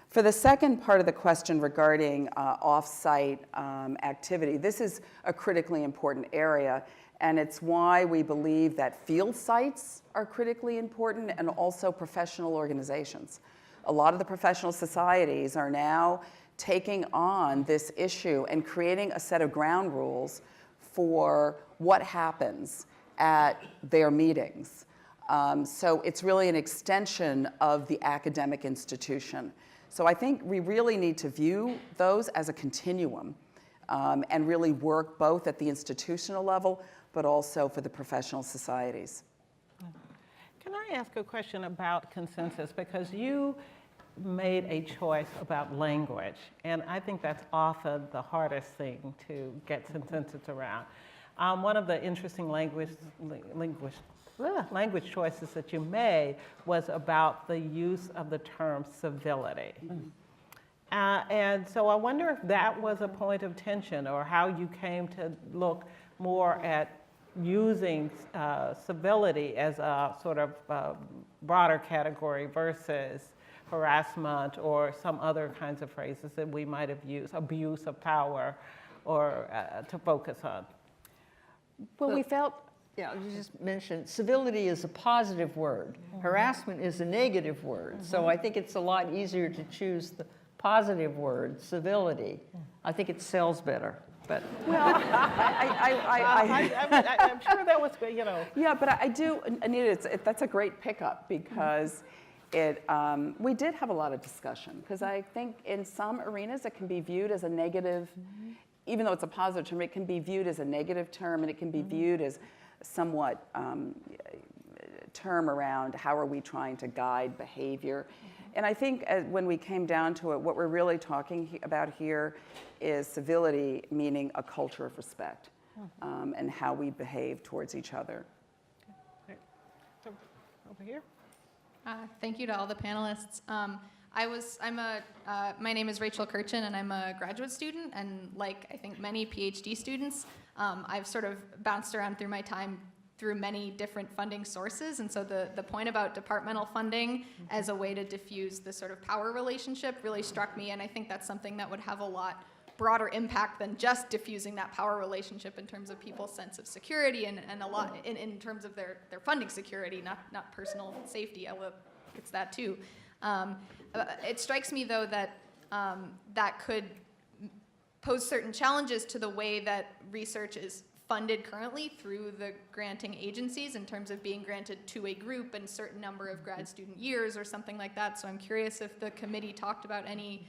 For the second part of the question regarding off-site activity, this is a critically important area, and it's why we believe that field sites are critically important, and also professional organizations. A lot of the professional societies are now taking on this issue and creating a set of ground rules for what happens at their meetings. So it's really an extension of the academic institution. So I think we really need to view those as a continuum and really work both at the institutional level, but also for the professional societies. Can I ask a question about consensus? Because you made a choice about language, and I think that's often the hardest thing to get consensus around. One of the interesting language choices that you made was about the use of the term civility. And so I wonder if that was a point of tension, or how you came to look more at using civility as a sort of broader category versus harassment or some other kinds of phrases that we might have used, abuse of power, or to focus on. Well, we felt, yeah, you just mentioned civility is a positive word. Harassment is a negative word. So I think it's a lot easier to choose the positive word, civility. I think it sells better. But well, I'm sure that was, you know. Yeah, but I do, Anita, that's a great pickup, because we did have a lot of discussion, because I think in some arenas it can be viewed as a negative, even though it's a positive term, it can be viewed as a negative term, and it can be viewed as somewhat term around how are we trying to guide behavior. And I think when we came down to it, what we're really talking about here is civility, meaning a culture of respect, and how we behave towards each other. Over here. Thank you to all the panelists. My name is Rachel Kirchen, and I'm a graduate student, and like I think many PhD students, I've sort of bounced around through my time through many different funding sources, and so the point about departmental funding as a way to diffuse the sort of power relationship really struck me, and I think that's something that would have a lot broader impact than just diffusing that power relationship in terms of people's sense of security and a lot in terms of their funding security, not personal safety, although it's that too. It strikes me though that that could pose certain challenges to the way that research is funded currently through the granting agencies in terms of being granted to a group and certain number of grad student years or something like that. So I'm curious if the committee talked about any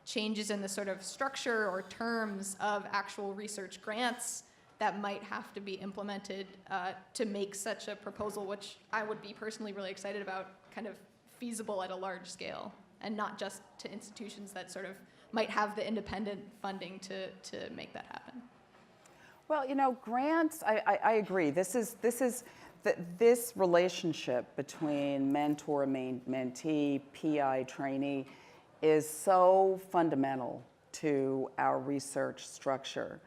changes in the sort of structure or terms of actual research grants that might have to be implemented to make such a proposal, which I would be personally really excited about, kind of feasible at a large scale, and not just to institutions that sort of might have the independent funding to make that happen. Well, you know, grants, I agree. This relationship between mentor, mentee, PI, trainee is so fundamental to our research structure,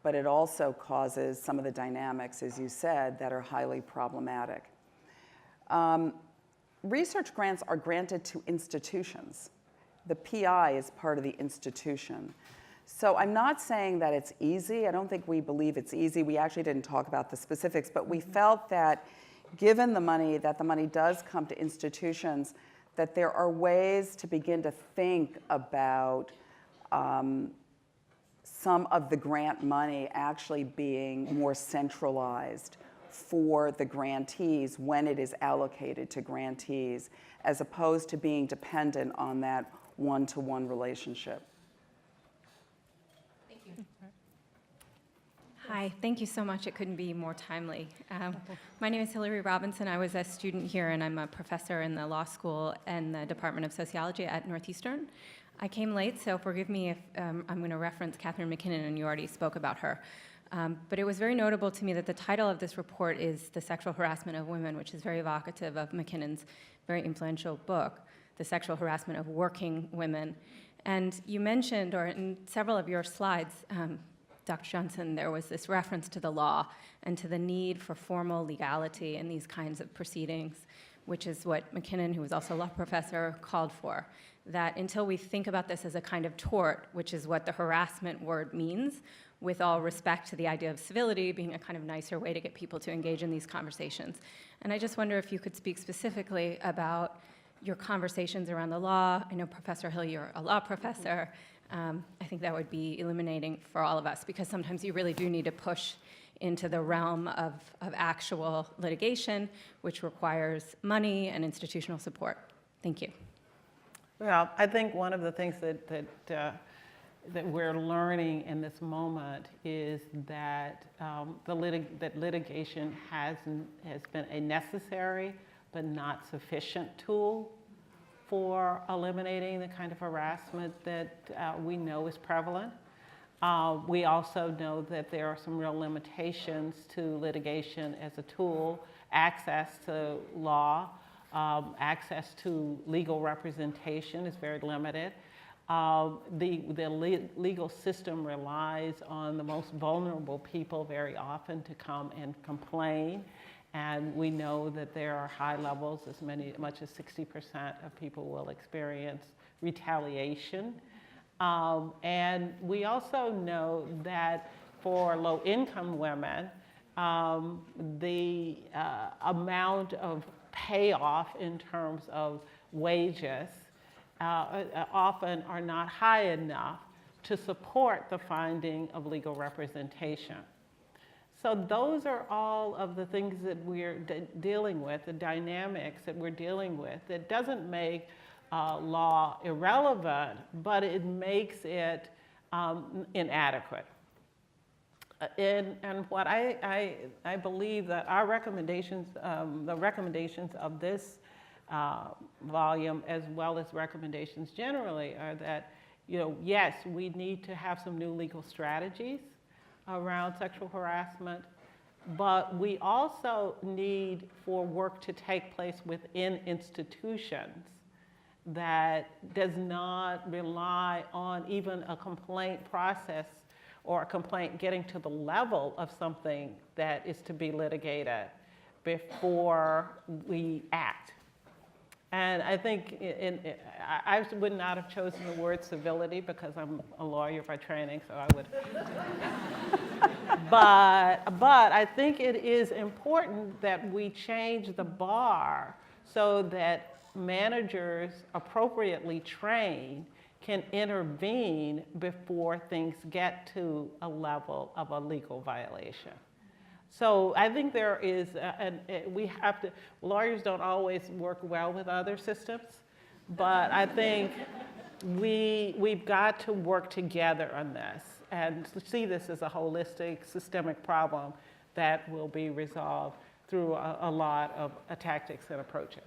but it also causes some of the dynamics, as you said, that are highly problematic. Research grants are granted to institutions. The PI is part of the institution. So I'm not saying that it's easy. I don't think we believe it's easy. We actually didn't talk about the specifics, but we felt that given the money does come to institutions, that there are ways to begin to think about some of the grant money actually being more centralized for the grantees when it is allocated to grantees, as opposed to being dependent on that one-to-one relationship. Thank you. Hi, thank you so much. It couldn't be more timely. My name is Hillary Robinson. I was a student here, and I'm a professor in the law school and the Department of Sociology at Northeastern. I came late, so forgive me if I'm going to reference Catherine McKinnon, and you already spoke about her. But it was very notable to me that the title of this report is The Sexual Harassment of Women, which is very evocative of McKinnon's very influential book, The Sexual Harassment of Working Women. And you mentioned, or in several of your slides, Dr. Johnson, there was this reference to the law and to the need for formal legality in these kinds of proceedings, which is what McKinnon, who was also a law professor, called for. That until we think about this as a kind of tort, which is what the harassment word means, with all respect to the idea of civility being a kind of nicer way to get people to engage in these conversations. And I just wonder if you could speak specifically about your conversations around the law. I know, Professor Hill, you're a law professor. I think that would be illuminating for all of us, because sometimes you really do need to push into the realm of actual litigation, which requires money and institutional support. Thank you. Well, I think one of the things that we're learning in this moment is that litigation has been a necessary but not sufficient tool for eliminating the kind of harassment that we know is prevalent. We also know that there are some real limitations to litigation as a tool, access to law, access to legal representation is very limited. The legal system relies on the most vulnerable people very often to come and complain. And we know that there are high levels, as much as 60% of people will experience retaliation. And we also know that for low-income women, the amount of payoff in terms of wages often are not high enough to support the finding of legal representation. So those are all of the things that we're dealing with, the dynamics that we're dealing with. It doesn't make law irrelevant, but it makes it inadequate. And what I believe that our recommendations, the recommendations of this volume, as well as recommendations generally, are that, yes, we need to have some new legal strategies around sexual harassment, but we also need for work to take place within institutions that does not rely on even a complaint process or a complaint getting to the level of something that is to be litigated before we act. And I think I would not have chosen the word civility because I'm a lawyer by training, so I would. But I think it is important that we change the bar so that managers appropriately trained can intervene before things get to a level of a legal violation. So I think there is, we have to, lawyers don't always work well with other systems, but I think we've got to work together on this and see this as a holistic, systemic problem that will be resolved through a lot of tactics and approaches.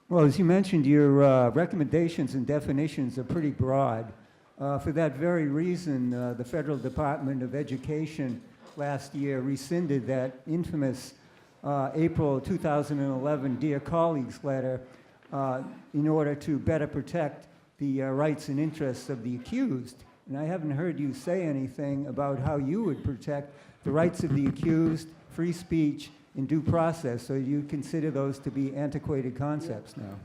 Well, as you mentioned, your recommendations and definitions are pretty broad. For that very reason, the Federal Department of Education last year rescinded that infamous April 2011 Dear Colleagues letter in order to better protect the rights and interests of the accused. And I haven't heard you say anything about how you would protect the rights of the accused, free speech, and due process. So you consider those to be antiquated concepts now?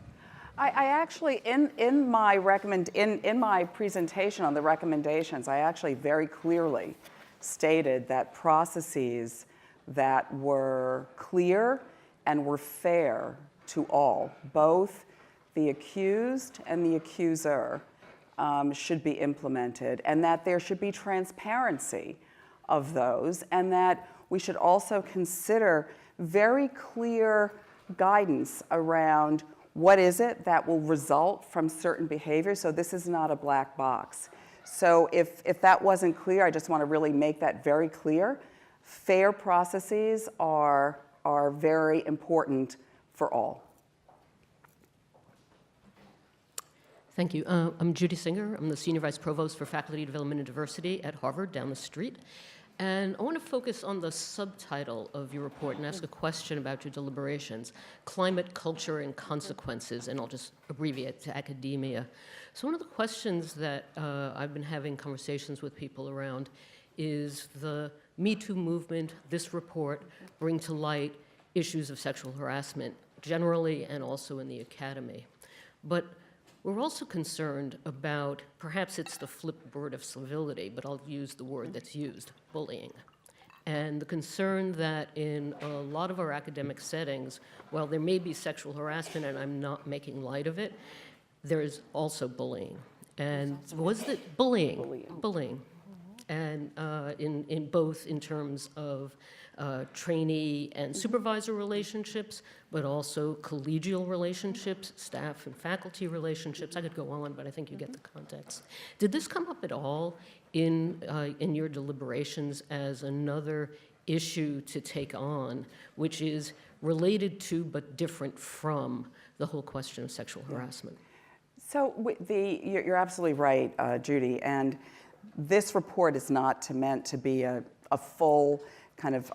I actually, in my presentation on the recommendations, I actually very clearly stated that processes that were clear and were fair to all, both the accused and the accuser, should be implemented, and that there should be transparency of those, and that we should also consider very clear guidance around what is it that will result from certain behavior. So this is not a black box. So if that wasn't clear, I just want to really make that very clear. Fair processes are very important for all. Thank you. I'm Judy Singer. I'm the Senior Vice Provost for Faculty Development and Diversity at Harvard, down the street. And I want to focus on the subtitle of your report and ask a question about your deliberations, Climate, Culture, and Consequences, and I'll just abbreviate to academia. So one of the questions that I've been having conversations with people around is the Me Too movement, this report, bring to light issues of sexual harassment generally and also in the academy. But we're also concerned about, perhaps it's the flip word of civility, but I'll use the word that's used, bullying. And the concern that in a lot of our academic settings, while there may be sexual harassment and I'm not making light of it, there is also bullying. And was it bullying? Bullying. And in both in terms of trainee and supervisor relationships, but also collegial relationships, staff and faculty relationships. I could go on, but I think you get the context. Did this come up at all in your deliberations as another issue to take on, which is related to but different from the whole question of sexual harassment? So you're absolutely right, Judy, and this report is not meant to be a full kind of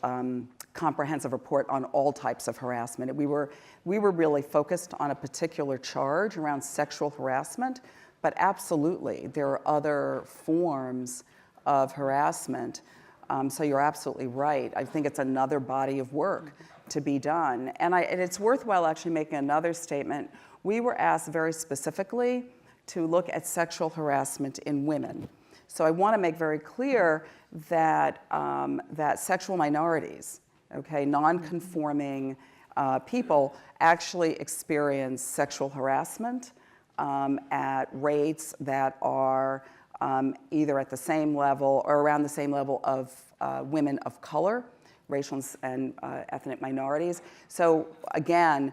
comprehensive report on all types of harassment. We were really focused on a particular charge around sexual harassment, but absolutely there are other forms of harassment. So you're absolutely right. I think it's another body of work to be done. And it's worthwhile actually making another statement. We were asked very specifically to look at sexual harassment in women. So I want to make very clear that, that sexual minorities, okay, non-conforming people actually experience sexual harassment at rates that are either at the same level or around the same level of women of color, racial and ethnic minorities. So again,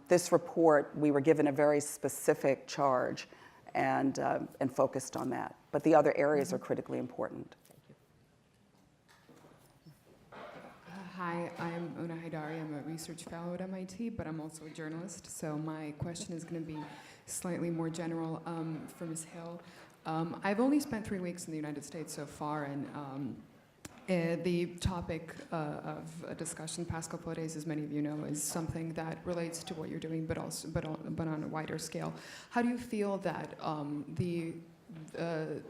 this report, we were given a very specific charge and focused on that. But the other areas are critically important. Hi, I'm Una Haidari. I'm a research fellow at MIT, but I'm also a journalist. So my question is going to be slightly more general for Ms. Hill. I've only spent 3 weeks in the United States so far, and the topic of a discussion the past couple of days, as many of you know, is something that relates to what you're doing, but on a wider scale. How do you feel that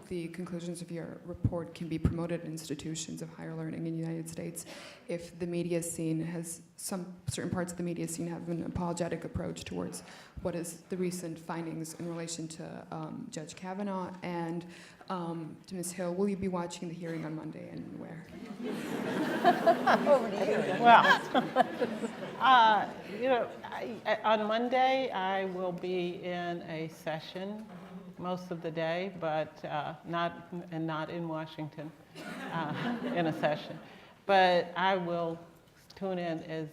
the conclusions of your report can be promoted in institutions of higher learning in the United States if the media scene has, certain parts of the media scene have an apologetic approach towards what is the recent findings in relation to Judge Kavanaugh? And to Ms. Hill, will you be watching the hearing on Monday and where? Over to you. Well, you know, on Monday I will be in a session most of the day, but not in Washington in a session. But I will tune in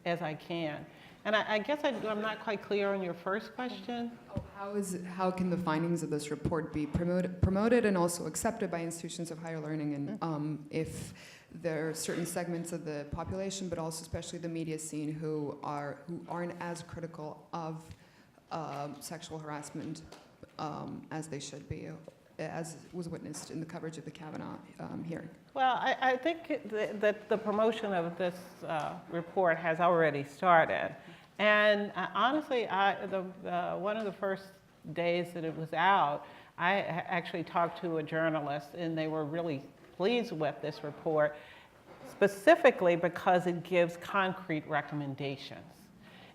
as I can. And I guess I'm not quite clear on your first question. How can the findings of this report be promoted and also accepted by institutions of higher learning? And if there are certain segments of the population, but also especially the media scene, who aren't as critical of sexual harassment as they should be, as was witnessed in the coverage of the Kavanaugh hearing? Well, I think that the promotion of this report has already started. And honestly, one of the first days that it was out, I actually talked to a journalist, and they were really pleased with this report, specifically because it gives concrete recommendations.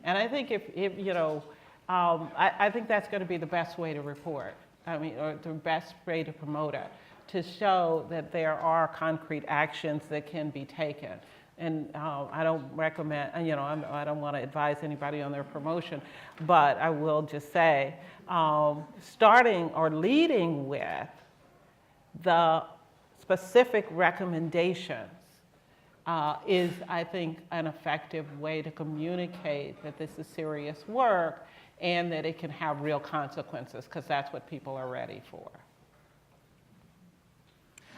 And I think if you know, I think that's going to be the best way to report. I mean, or the best way to promote it, to show that there are concrete actions that can be taken. And I don't recommend, you know, I don't want to advise anybody on their promotion, but I will just say, starting or leading with the specific recommendations is, I think, an effective way to communicate that this is serious work and that it can have real consequences, because that's what people are ready for.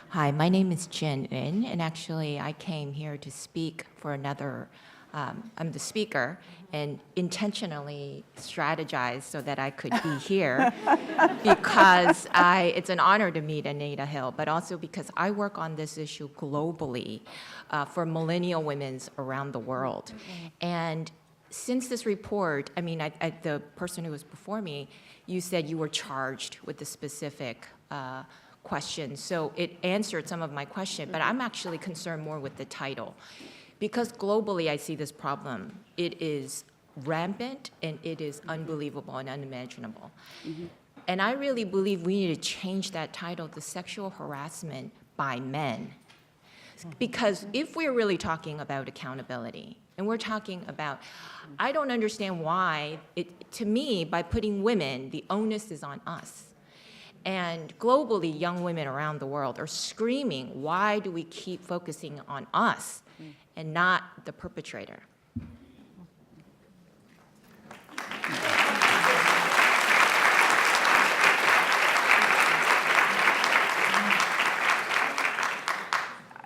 Hi, my name is Jen In, and actually I came here to speak for another I'm the speaker, and intentionally strategized so that I could be here because it's an honor to meet Anita Hill, but also because I work on this issue globally for millennial women around the world. And since this report, I mean, the person who was before me, you said you were charged with the specific question. So it answered some of my question, but I'm actually concerned more with the title. Because globally I see this problem, it is rampant and it is unbelievable and unimaginable. Mm-hmm. And I really believe we need to change that title to Sexual Harassment by Men. Because if we're really talking about accountability, and we're talking about, I don't understand why, to me, by putting women, the onus is on us. And globally, young women around the world are screaming, why do we keep focusing on us and not the perpetrator?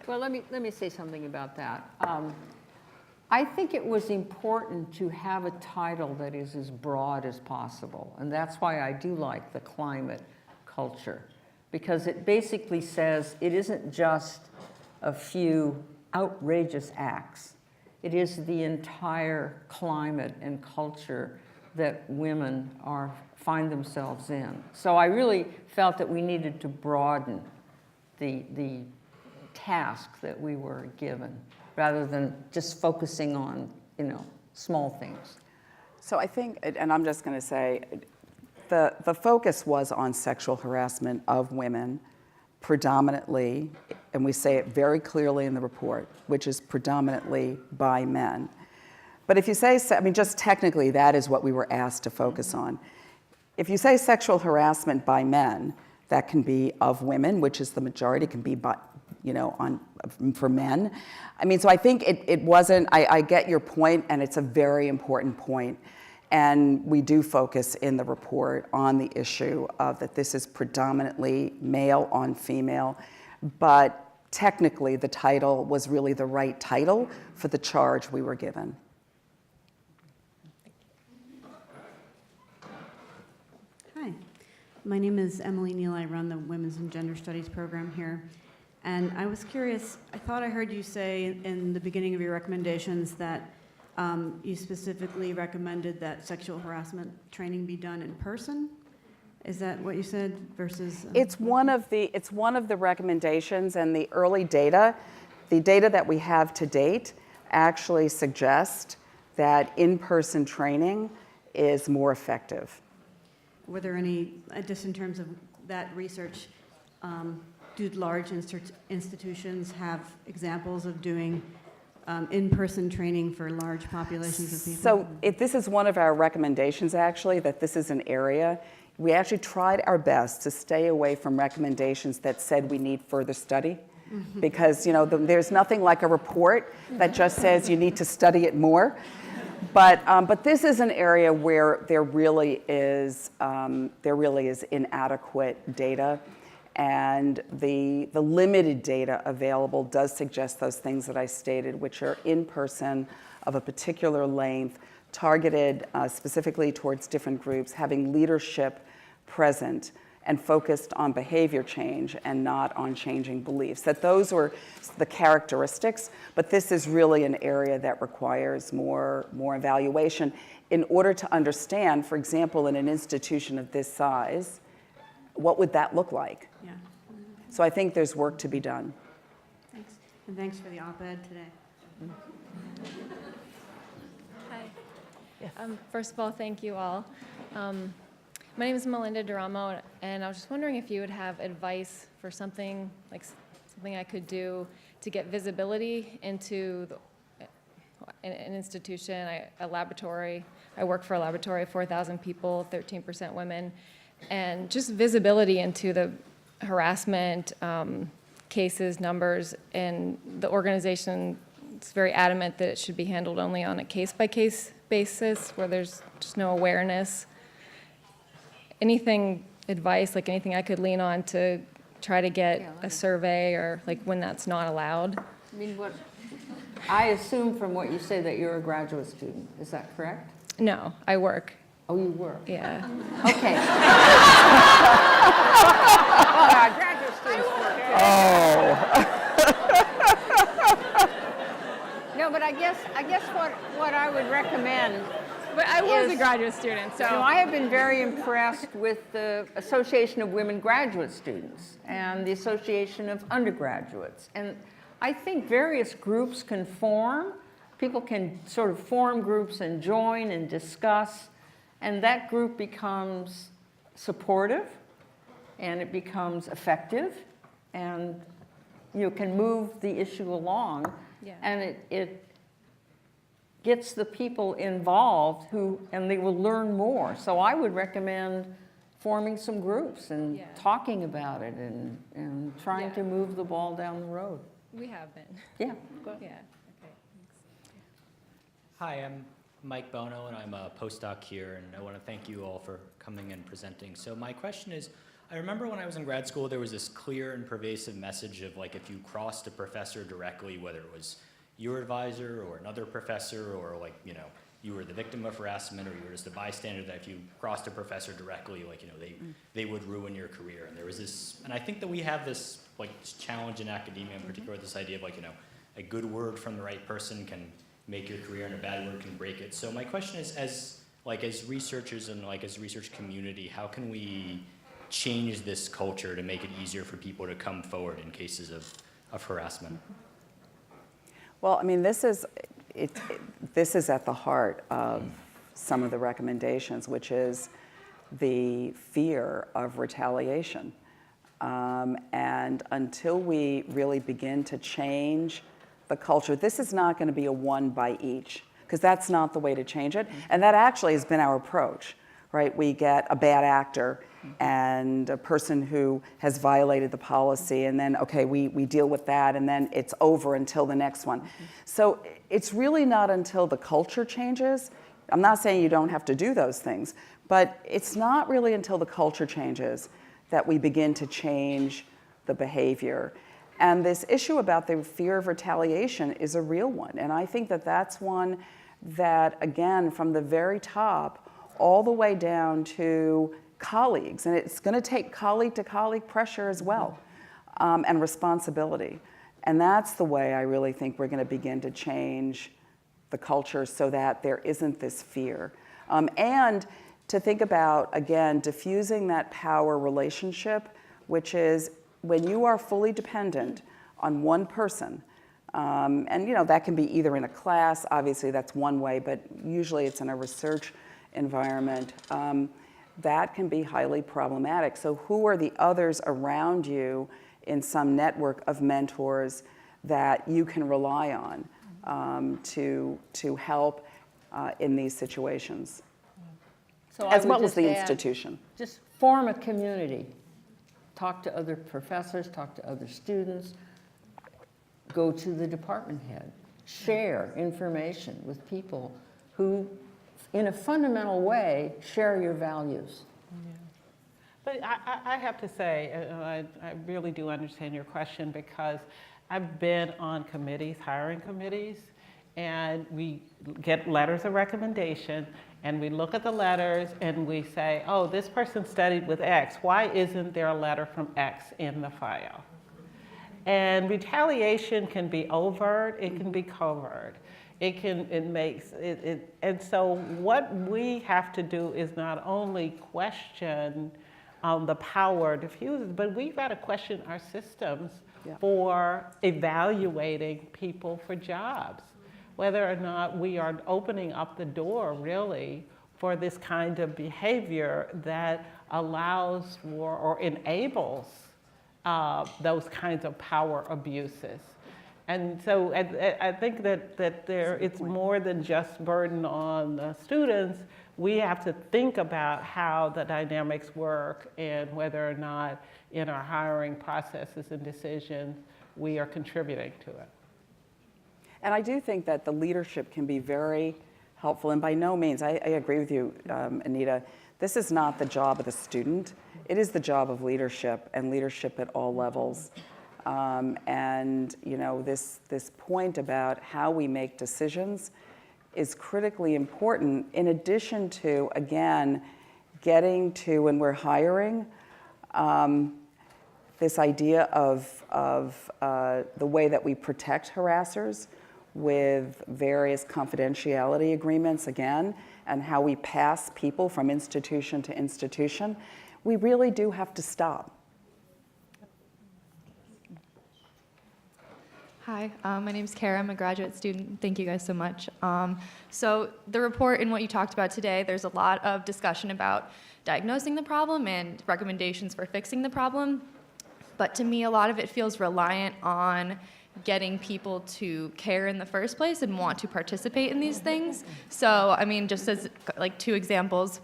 Well, let me say something about that. I think it was important to have a title that is as broad as possible, and that's why I do like the climate culture, because it basically says it isn't just a few outrageous acts. It is the entire climate and culture that women find themselves in. So I really felt that we needed to broaden the task that we were given, rather than just focusing on, small things. So I think, and I'm just going to say, the focus was on sexual harassment of women, predominantly, and we say it very clearly in the report, which is predominantly by men. But if you say, I mean, just technically, that is what we were asked to focus on. If you say sexual harassment by men, that can be of women, which is the majority, can be by, for men. I mean, so I think it wasn't, I get your point, and it's a very important point. And we do focus in the report on the issue of that this is predominantly male on female, but technically the title was really the right title for the charge we were given. Hi, my name is Emily Neal. I run the Women's and Gender Studies program here. And I was curious, I thought I heard you say in the beginning of your recommendations that you specifically recommended that sexual harassment training be done in person. Is that what you said versus? It's one of the recommendations, and the early data, the data that we have to date actually suggest that in-person training is more effective. Were there any, just in terms of that research, do large institutions have examples of doing in-person training for large populations of people? So this is one of our recommendations, actually, that this is an area. We actually tried our best to stay away from recommendations that said we need further study, because there's nothing like a report that just says you need to study it more. But this is an area where there really is inadequate data. And the limited data available does suggest those things that I stated, which are in person, of a particular length, targeted specifically towards different groups, having leadership present and focused on behavior change and not on changing beliefs. That those were the characteristics, but this is really an area that requires more evaluation in order to understand, for example, in an institution of this size, what would that look like? Yeah. So I think there's work to be done. Thanks. And thanks for the op-ed today. Hi. Yes. First of all, thank you all. My name is Melinda Duramo, and I was just wondering if you would have advice for something I could do to get visibility into an institution, a laboratory. I work for a laboratory of 4,000 people, 13% women. And just visibility into the harassment cases, numbers, and the organization is very adamant that it should be handled only on a case-by-case basis where there's just no awareness. Anything, advice, anything I could lean on to try to get a survey or when that's not allowed? I mean, I assume from what you say that you're a graduate student. Is that correct? No, I work. Oh, you work? Yeah. Okay. Graduate students work. No, but I guess what I would recommend. But I was a is, graduate student, so. You know, I have been very impressed with the Association of Women Graduate Students and the Association of Undergraduates. And I think various groups can form. People can sort of form groups and join and discuss. And that group becomes supportive, and it becomes effective, and you can move the issue along. Yeah. And it gets the people involved and they will learn more. So I would recommend forming some groups and talking about it and trying to move the ball down the road. We have been. Yeah. Yeah. Okay. Thanks. Hi, I'm Mike Bono, and I'm a postdoc here, and I want to thank you all for coming and presenting. So my question is, I remember when I was in grad school, there was this clear and pervasive message of, like, if you crossed a professor directly, whether it was your advisor or another professor, or, like, you know, you were the victim of harassment or you were just a bystander, that if you crossed a professor directly, like, you know, they would ruin your career. And there was this, and I think that we have this, like, challenge in academia in particular, this idea of, like, you know, a good word from the right person can make your career and a bad word can break it. So my question is, as researchers and, like, as research community, how can we change this culture to make it easier for people to come forward in cases of harassment? Well, I mean, this is at the heart of some of the recommendations, which is the fear of retaliation. And until we really begin to change the culture, this is not going to be a one by each, because that's not the way to change it. And that actually has been our approach, right? We get a bad actor and a person who has violated the policy, and then, okay, we deal with that, and then it's over until the next one. So it's really not until the culture changes. I'm not saying you don't have to do those things, but it's not really until the culture changes that we begin to change the behavior. And this issue about the fear of retaliation is a real one. And I think that that's one that, again, from the very top, all the way down to colleagues, and it's going to take colleague-to-colleague pressure as well, and responsibility. And that's the way I really think we're going to begin to change the culture so that there isn't this fear. And to think about, again, diffusing that power relationship, which is when you are fully dependent on one person, and, you know, that can be either in a class, obviously that's one way, but usually it's in a research environment, that can be highly problematic. So who are the others around you in some network of mentors that you can rely on to help in these situations, So as well as just the add, institution? Just form a community. Talk to other professors, talk to other students, go to the department head, share information with people who, in a fundamental way, share your values. Yeah. But I have to say, I really do understand your question, because I've been on committees, hiring committees, and we get letters of recommendation, and we look at the letters and we say, oh, this person studied with X. Why isn't there a letter from X in the file? And retaliation can be overt, it can be covert. And so what we have to do is not only question the power diffuses, but we've got to question our systems for evaluating people for jobs, whether or not we are opening up the door really for this kind of behavior that allows for or enables those kinds of power abuses. And so I think that it's more than just burden on the students. We have to think about how the dynamics work and whether or not in our hiring processes and decisions we are contributing to it. And I do think that the leadership can be very helpful. And by no means, I agree with you, Anita, this is not the job of the student. It is the job of leadership, and leadership at all levels, And this point about how we make decisions is critically important, in addition to, again, getting to, when we're hiring, this idea of the way that we protect harassers with various confidentiality agreements, again, and how we pass people from institution to institution. We really do have to stop. Hi, my name is Kara. I'm a graduate student. Thank you guys so much. So the report and what you talked about today, there's a lot of discussion about diagnosing the problem and recommendations for fixing the problem. But to me, a lot of it feels reliant on getting people to care in the first place and want to participate in these things. So, I mean, just as like 2 examples,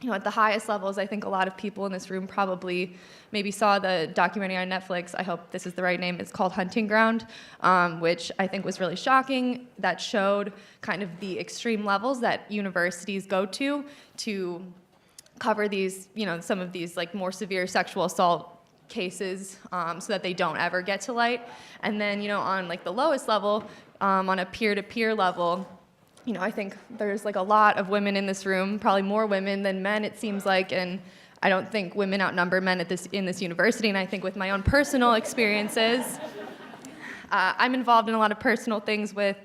at the highest levels, I think a lot of people in this room probably maybe saw the documentary on Netflix, I hope this is the right name, it's called Hunting Ground, which I think was really shocking, that showed kind of the extreme levels that universities go to cover these, some of these like more severe sexual assault cases so that they don't ever get to light. And then, on like the lowest level, on a peer-to-peer level, I think there's like a lot of women in this room, probably more women than men, it seems like, and I don't think women outnumber men in this university. And I think with my own personal experiences, I'm involved in a lot of personal things with,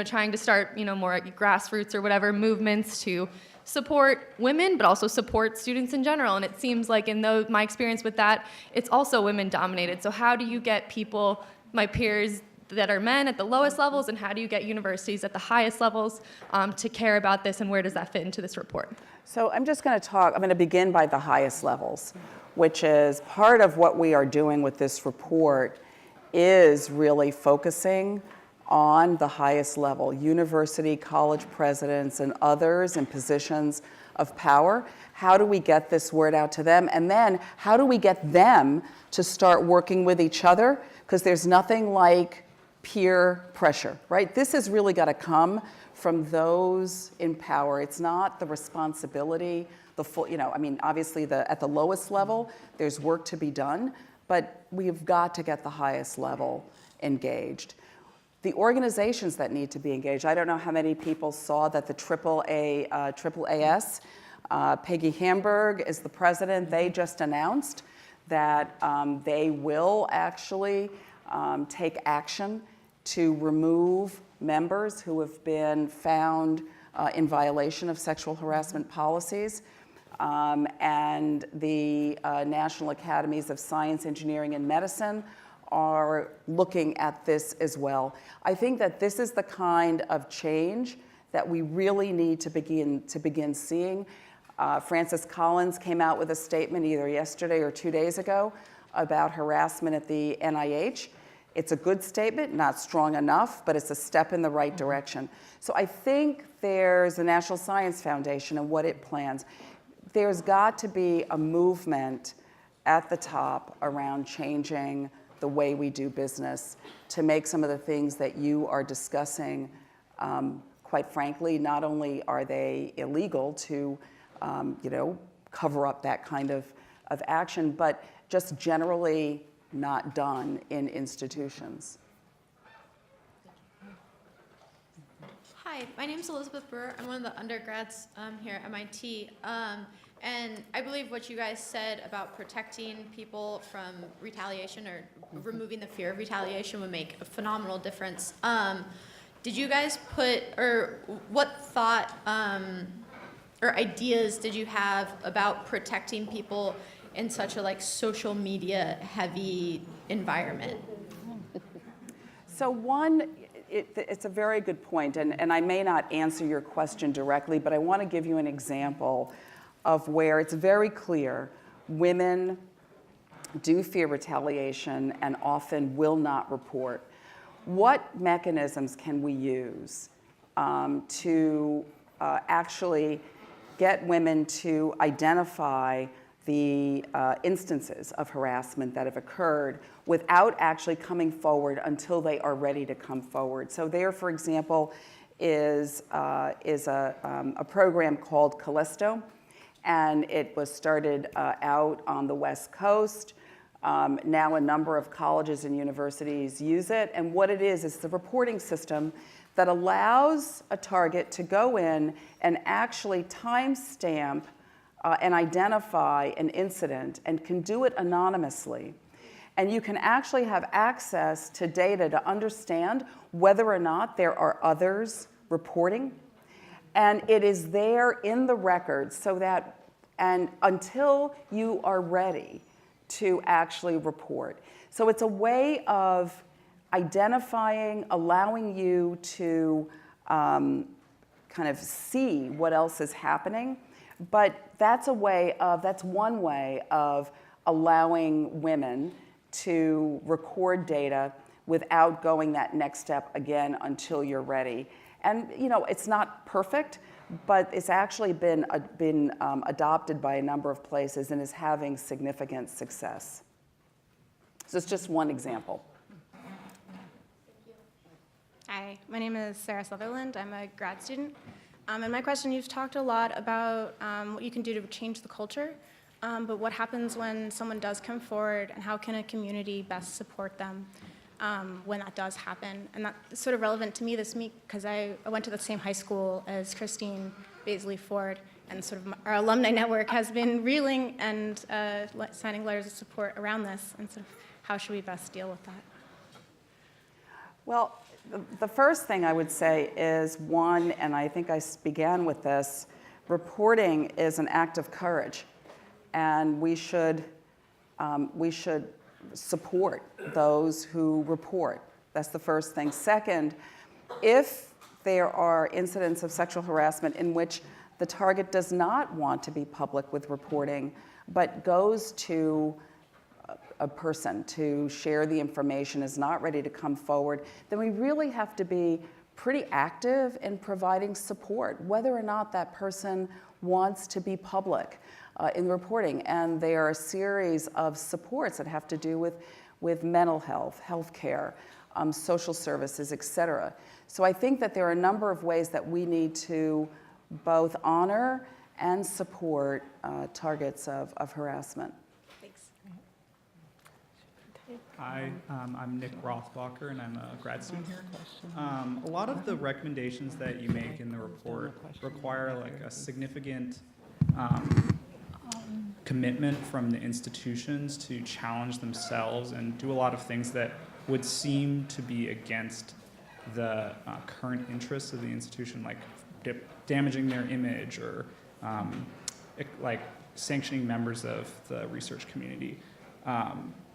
trying to start, more grassroots or whatever movements to support women, but also support students in general. And it seems like in my experience with that, it's also women dominated. So how do you get people, my peers, that are men at the lowest levels, and how do you get universities at the highest levels to care about this, and where does that fit into this report? So I'm going to begin by the highest levels, which is part of what we are doing with this report is really focusing on the highest level, university, college presidents, and others in positions of power. How do we get this word out to them? And then how do we get them to start working with each other? Because there's nothing like peer pressure, right? This has really got to come from those in power. It's not the responsibility, the full, obviously at the lowest level, there's work to be done, but we've got to get the highest level engaged. The organizations that need to be engaged, I don't know how many people saw that the AAAS, Peggy Hamburg is the president. They just announced that they will actually take action to remove members who have been found in violation of sexual harassment policies. And the National Academies of Science, Engineering, and Medicine are looking at this as well. I think that this is the kind of change that we really need to begin seeing. Francis Collins came out with a statement either yesterday or 2 days ago about harassment at the NIH. It's a good statement, not strong enough, but it's a step in the right direction. So I think there's the National Science Foundation and what it plans. There's got to be a movement at the top around changing the way we do business to make some of the things that you are discussing, quite frankly, not only are they illegal to cover up that kind of action, but just generally not done in institutions. Hi, my name is Elizabeth Brewer. I'm one of the undergrads here at MIT. And I believe what you guys said about protecting people from retaliation or removing the fear of retaliation would make a phenomenal difference. Did you guys what thought or ideas did you have about protecting people in such a social media heavy environment? So one, it's a very good point, and I may not answer your question directly, but I want to give you an example of where it's very clear women do fear retaliation and often will not report. What mechanisms can we use to actually get women to identify the instances of harassment that have occurred without actually coming forward until they are ready to come forward? So there, for example, is a program called Callisto, and it was started out on the West Coast. Now a number of colleges and universities use it. And what it is the reporting system that allows a target to go in and actually timestamp and identify an incident, and can do it anonymously. And you can actually have access to data to understand whether or not there are others reporting. And it is there in the record so that, and until you are ready to actually report. So it's a way of identifying, allowing you to kind of see what else is happening. But that's one way of allowing women to record data without going that next step again until you're ready. And it's not perfect, but it's actually been adopted by a number of places and is having significant success. So it's just one example. Hi, my name is Sarah Sutherland. I'm a grad student. And my question, you've talked a lot about what you can do to change the culture, but what happens when someone does come forward, and how can a community best support them when that does happen? And that's sort of relevant to me this week, because I went to the same high school as Christine Baisley Ford, and sort of our alumni network has been reeling and signing letters of support around this, and sort of how should we best deal with that? Well, the first thing I would say is, one, and I think I began with this, reporting is an act of courage, and we should support those who report. That's the first thing. Second, if there are incidents of sexual harassment in which the target does not want to be public with reporting, but goes to a person to share the information, is not ready to come forward, then we really have to be pretty active in providing support, whether or not that person wants to be public in reporting. And there are a series of supports that have to do with mental health, healthcare, social services, et cetera. So I think that there are a number of ways that we need to both honor and support targets of harassment. Hi, I'm Nick Rothbacher, and I'm a grad student here. A lot of the recommendations that you make in the report require like a significant commitment from the institutions to challenge themselves and do a lot of things that would seem to be against the current interests of the institution, like damaging their image or like sanctioning members of the research community.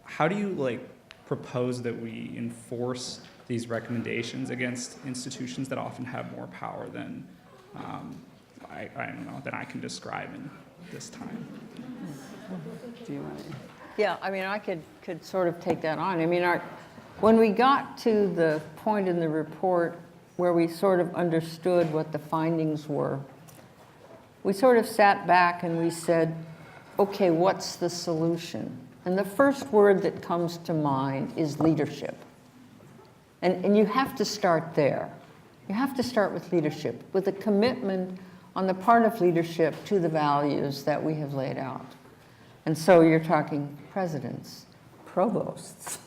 How do you propose that we enforce these recommendations against institutions that often have more power than I don't know, than I can describe in this time? Do you want to? Yeah, I mean, I could sort of take that on. I mean, when we got to the point in the report where we sort of understood what the findings were, we sort of sat back and we said, okay, what's the solution? And the first word that comes to mind is leadership. And you have to start there. You have to start with leadership, with a commitment on the part of leadership to the values that we have laid out. And so you're talking presidents, provosts,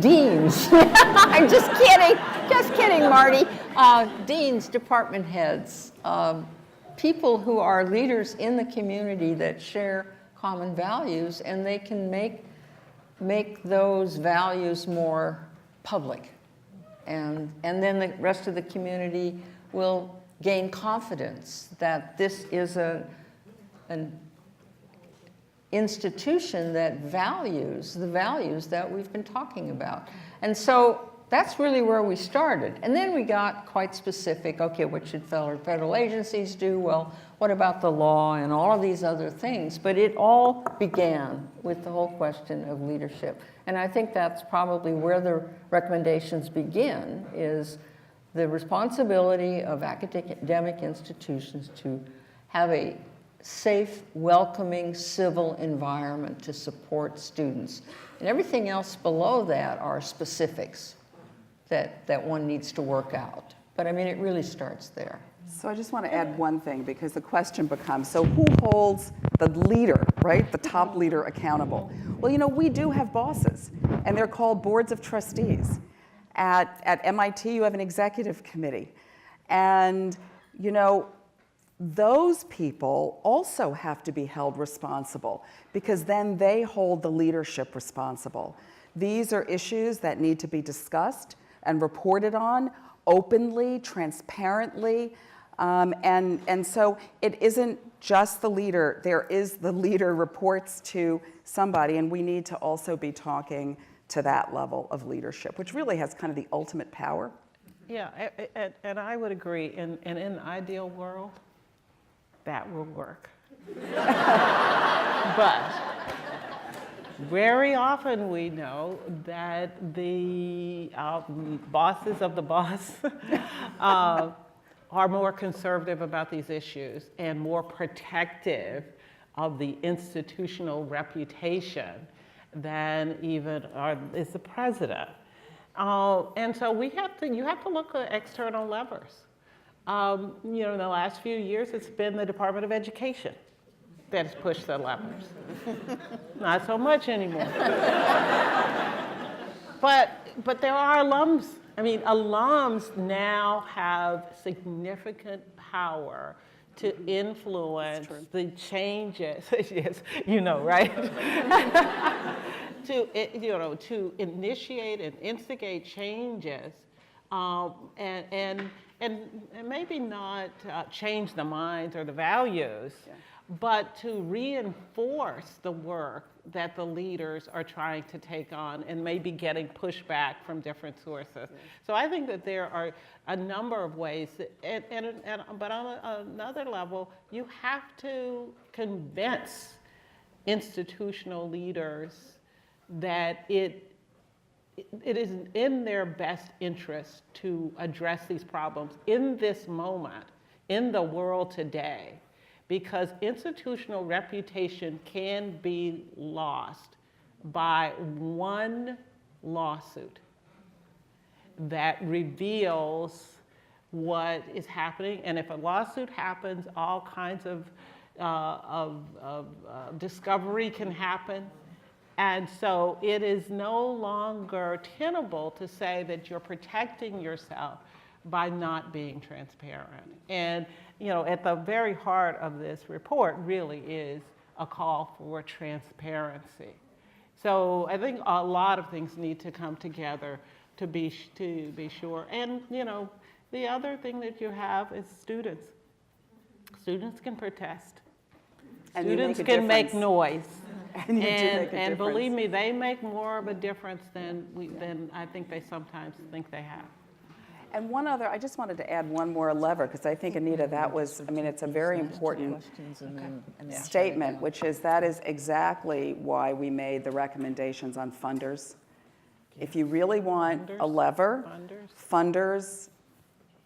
deans. I'm just kidding, Marty. Deans, department heads, people who are leaders in the community that share common values, and they can make those values more public. And then the rest of the community will gain confidence that this is an institution that values the values that we've been talking about. And so that's really where we started. And then we got quite specific. Okay, what should federal agencies do? Well, what about the law and all of these other things? But it all began with the whole question of leadership. And I think that's probably where the recommendations begin, is the responsibility of academic institutions to have a safe, welcoming, civil environment to support students. And everything else below that are specifics that one needs to work out. But I mean, it really starts there. So I just want to add one thing, because the question becomes, so who holds the leader, right? The top leader accountable. Well, you know, we do have bosses, and they're called boards of trustees. At MIT, you have an executive committee. And, you know, those people also have to be held responsible because then they hold the leadership responsible. These are issues that need to be discussed and reported on openly, transparently. And so it isn't just the leader. The leader reports to somebody, and we need to also be talking to that level of leadership, which really has kind of the ultimate power. Yeah, and I would agree. And in an ideal world, that will work. But very often we know that the bosses of the boss are more conservative about these issues and more protective of the institutional reputation than even is the president. And so you have to look at external levers. You know, in the last few years, it's been the Department of Education that has pushed the levers. Not so much anymore. But there are alums. I mean, alums now have significant power to influence the changes. Yes, you know, right? to initiate and instigate changes, and maybe not change the minds or the values, but to reinforce the work that the leaders are trying to take on and maybe getting pushback from different sources. So I think that there are a number of ways, but on another level, you have to convince institutional leaders that it is in their best interest to address these problems in this moment, in the world today, because institutional reputation can be lost by one lawsuit that reveals what is happening. And if a lawsuit happens, all kinds of discovery can happen. And so it is no longer tenable to say that you're protecting yourself by not being transparent. And you know, at the very heart of this report really is a call for transparency. So I think a lot of things need to come together to be sure. And you know, the other thing that you have is students. Students can protest. And students can make noise. And believe me, they make more of a difference than I think they sometimes think they have. And one other, I just wanted to add one more lever, because I think, Anita, that was, I mean, it's a very important statement, which is that is exactly why we made the recommendations on funders. If you really want a lever, funders,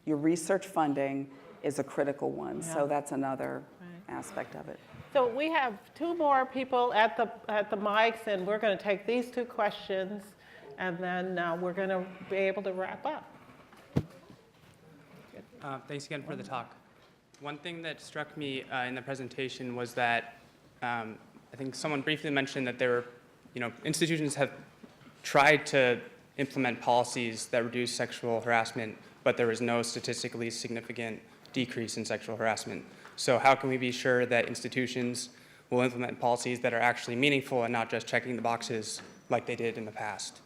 your research funding is a critical one. Yeah. So that's another aspect of it. So we have two more people at the mics, and we're going to take these two questions, and then we're going to be able to wrap up. Thanks again for the talk. One thing that struck me in the presentation was that I think someone briefly mentioned that there were, you know, institutions have tried to implement policies that reduce sexual harassment, but there was no statistically significant decrease in sexual harassment. So how can we be sure that institutions will implement policies that are actually meaningful and not just checking the boxes like they did in the past?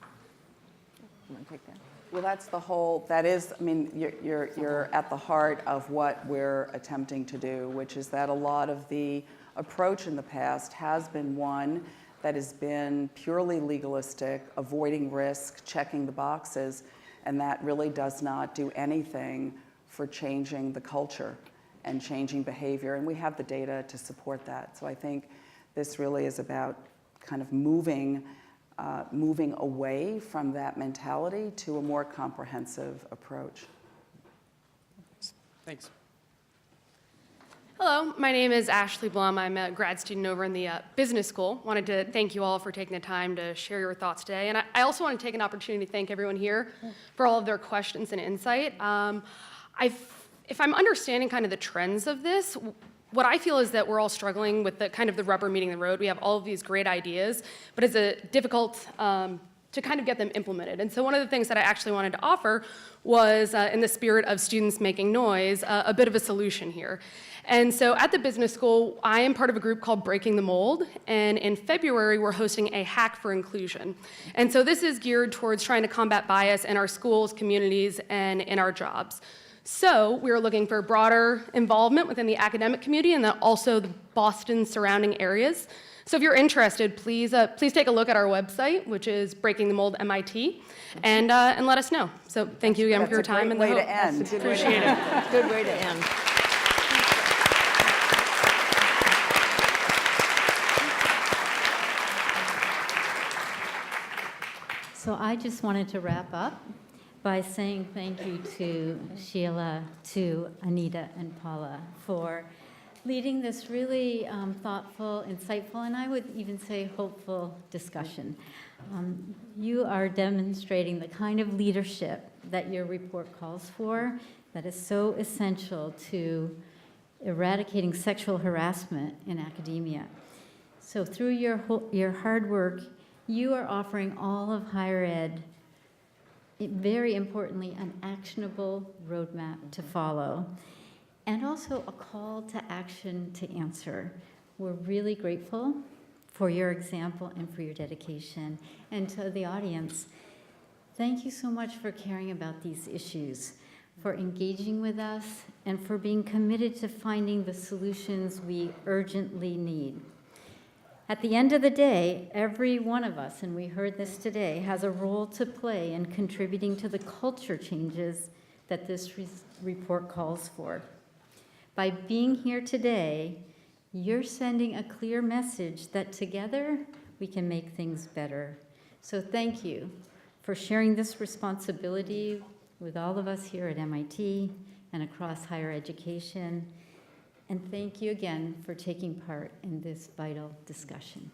You want to take that? Well, that's the whole, that is, I mean, you're at the heart of what we're attempting to do, which is that a lot of the approach in the past has been one that has been purely legalistic, avoiding risk, checking the boxes, and that really does not do anything for changing the culture and changing behavior, and we have the data to support that. So I think this really is about kind of moving away from that mentality to a more comprehensive approach. Thanks. Hello, my name is Ashley Blum. I'm a grad student over in the business school. Wanted to thank you all for taking the time to share your thoughts today. And I also want to take an opportunity to thank everyone here for all of their questions and insight. If I'm understanding kind of the trends of this, what I feel is that we're all struggling with the kind of the rubber meeting the road. We have all of these great ideas, but it's difficult to kind of get them implemented. And so one of the things that I actually wanted to offer was, in the spirit of students making noise, a bit of a solution here. And so at the business school, I am part of a group called Breaking the Mold, and in February, we're hosting a hack for inclusion. And so this is geared towards trying to combat bias in our schools, communities, and in our jobs. So we're looking for broader involvement within the academic community and then also the Boston surrounding areas. So if you're interested, please take a look at our website, which is Breaking the Mold MIT, and let us know. So thank you again for your time and the hope. That's a good way to end. Appreciate it. That's a good way to end. So I just wanted to wrap up by saying thank you to Sheila, to Anita, and Paula for leading this really thoughtful, insightful, and I would even say hopeful discussion. You are demonstrating the kind of leadership that your report calls for that is so essential to eradicating sexual harassment in academia. So through your hard work, you are offering all of higher ed, very importantly, an actionable roadmap to follow, and also a call to action to answer. We're really grateful for your example and for your dedication. And to the audience, thank you so much for caring about these issues, for engaging with us, and for being committed to finding the solutions we urgently need. At the end of the day, every one of us, and we heard this today, has a role to play in contributing to the culture changes that this report calls for. By being here today, you're sending a clear message that together we can make things better. So thank you for sharing this responsibility with all of us here at MIT and across higher education. And thank you again for taking part in this vital discussion.